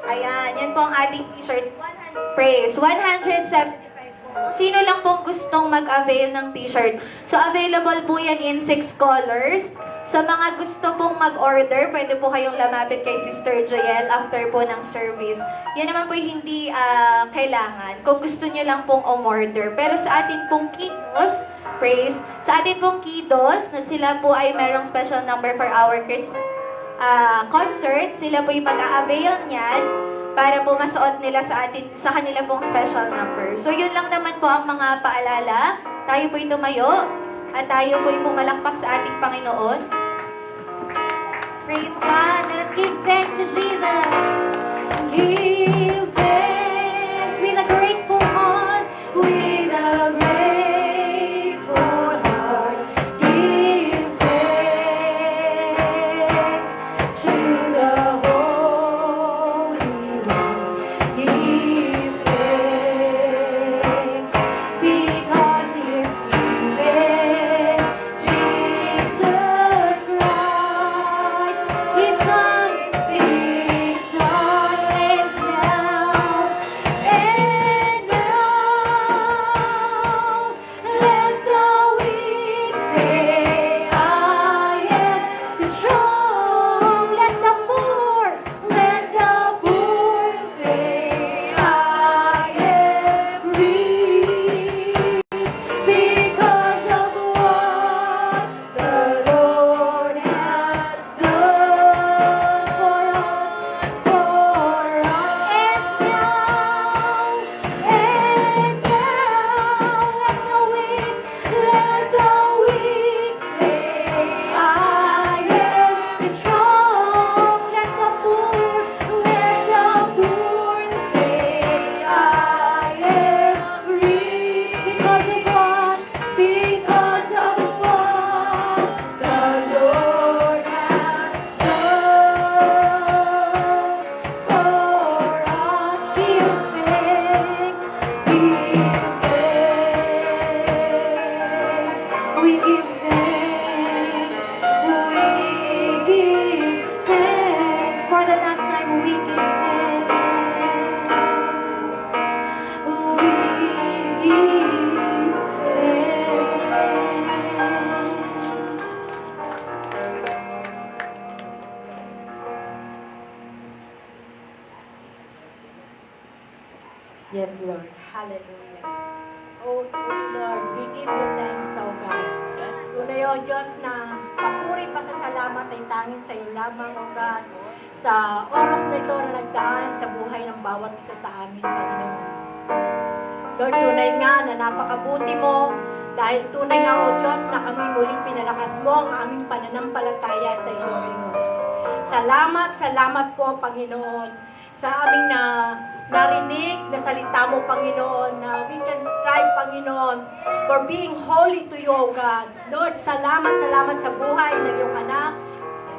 Ayan, yan po ang ating t-shirts. 100 praise, 175 po. Sino lang pong gustong mag-avail ng t-shirt? So, available po yan in 6 colors. Sa mga gusto pong mag-order, pwede po kayong lumapit kay Sister Joel after po ng service. Yan naman po hindi kailangan kung gusto niyo lang pong umorder. Pero sa atin pong kiddos, praise, sa atin pong kiddos, na sila po ay merong special number for our Christmas concert, sila po yung mag-a-avail niyan para po masuot nila sa kanila pong special number. So yun lang naman po ang mga paalala. Tayo po'y tumayo at tayo po'y pumalakpak sa ating Panginoon. Praise God. Let us give thanks to Jesus. Give thanks with a grateful heart. With a grateful heart. Give thanks to the Holy One. Give thanks because He's given Jesus life. His Son is life and now. Let the weak say, I am strong. Let the poor say, I am rich. Because of what the Lord has done for us, and now, let the weak say, I am strong. Let the poor say, I am rich. Because of what the Lord has done for us. Give thanks, we give thanks, for the last time we give thanks, we give thanks. Yes, Lord. Hallelujah. Oh, Lord, we give you thanks, oh God. Tunay, oh Diyos, na papuri pa sa salamat ay tanging sa iyo lamang, oh God. Sa oras na ito na nagdaan sa buhay ng bawat isa sa amin, Panginoon. Lord, tunay nga na napakabuti mo dahil tunay nga, oh Diyos, na kami muling pinalakas mo ang aming pananampalataya sa iyo, Diyos. Salamat po, Panginoon, sa aming narinig na salita mo, Panginoon, na we can strive, Panginoon, for being holy to you, O God. Lord, salamat sa buhay ng iyong anak.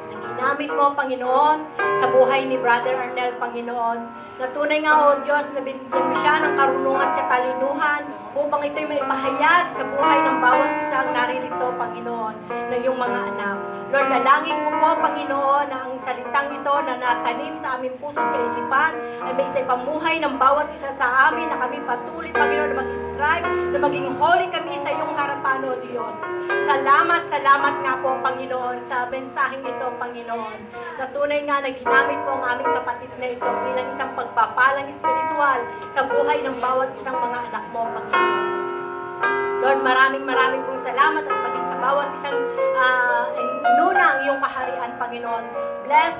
Ginamit mo, Panginoon, sa buhay ni Brother Arnel, Panginoon, na tunay nga, O Diyos, na binigyan mo siya ng karunungan at katalinuhan upang ito'y maipahayag sa buhay ng bawat isang naririto, Panginoon, ng iyong mga anak. Lord, dalangin ko po, Panginoon, na ang salitang ito na natanim sa aming puso at kaisipan ay may isa pamuhay ng bawat isa sa amin na kami patuloy, Panginoon, na mag-strive, na maging holy kami sa iyong harapan, O Diyos. Salamat nga po, Panginoon, sa mensaheng ito, Panginoon. Na tunay nga na ginamit po ang aming kapatid na ito bilang isang pagpapalang espiritual sa buhay ng bawat isang mga anak mo, Panginoon. Lord, maraming pong salamat at maging sa bawat isang inuna ang iyong kaharian, Panginoon. Bless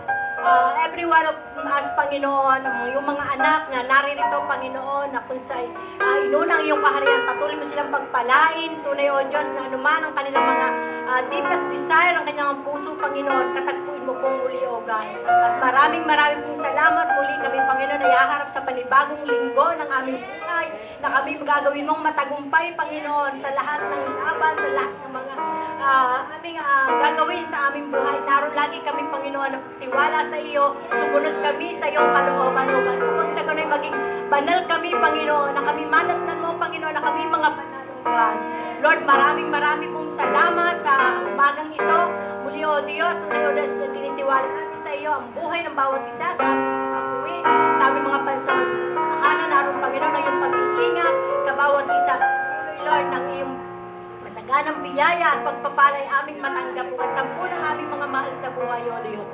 every one of us, Panginoon, yung mga anak na naririto, Panginoon, na kung sa inunang iyong kaharian, patuloy mo silang pagpalain, tunay, O Diyos, na anuman ang kanilang mga deepest desire ng kanyang puso, Panginoon, katagpuin mo pong muli, O God. At maraming pong salamat muli kami, Panginoon, ay haharap sa panibagong linggo ng aming buhay, na kami magagawin mong matagumpay, Panginoon, sa lahat ng laban, sa lahat ng mga aming gagawin sa aming buhay. Naroon lagi kami, Panginoon, na tiwala sa iyo, sumunod kami sa iyong kalooban, O God. Upang sa ganun maging banal kami, Panginoon, na kami manatnan mo, Panginoon, na kami mga banal, O God. Lord, maraming pong salamat sa umagang ito. Muli, O Diyos, tunay, O Diyos, na tinitiwala namin sa iyo ang buhay ng bawat isa sa aming pag-uwi, sa aming mga pansamatahanan, naroon, Panginoon, na iyong pag-iingat sa bawat isa. Lord, ng iyong masaganang biyaya at pagpapalay aming matanggap at sampu ng aming mga mahal sa buhay, O Diyos.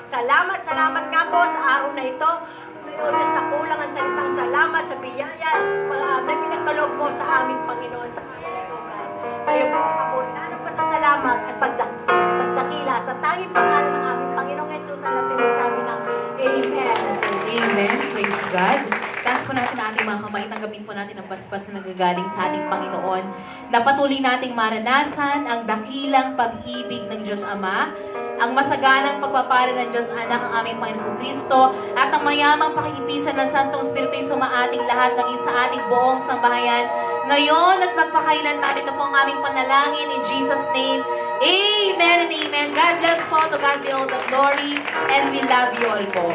Salamat nga po sa araw na ito. O Diyos, na kulang ang salitang salamat sa biyaya na pinagkaloob mo sa aming Panginoon sa sa iyong pagkakulan ng pasasalamat at pagdakila sa tanging pangalan ng aming Panginoong Jesus ang latin sa amin ng Amen. Amen. Praise God. Taas po natin ang ating mga kamay. Tanggapin po natin ang paspas na nagagaling sa ating Panginoon. Na patuloy nating maranasan ang dakilang pag-ibig ng Diyos Ama, ang masaganang pagpapala ng Diyos Anak, ang aming Panginoon Kristo, at ang mayamang pakikipisan ng Santong Espiritu ay sumaating lahat, maging sa ating buong sambahayan. Ngayon at magpakailan natin, ito po ang aming panalangin in Jesus' name. Amen and amen. God bless po. To God be all the glory. And we love you all po.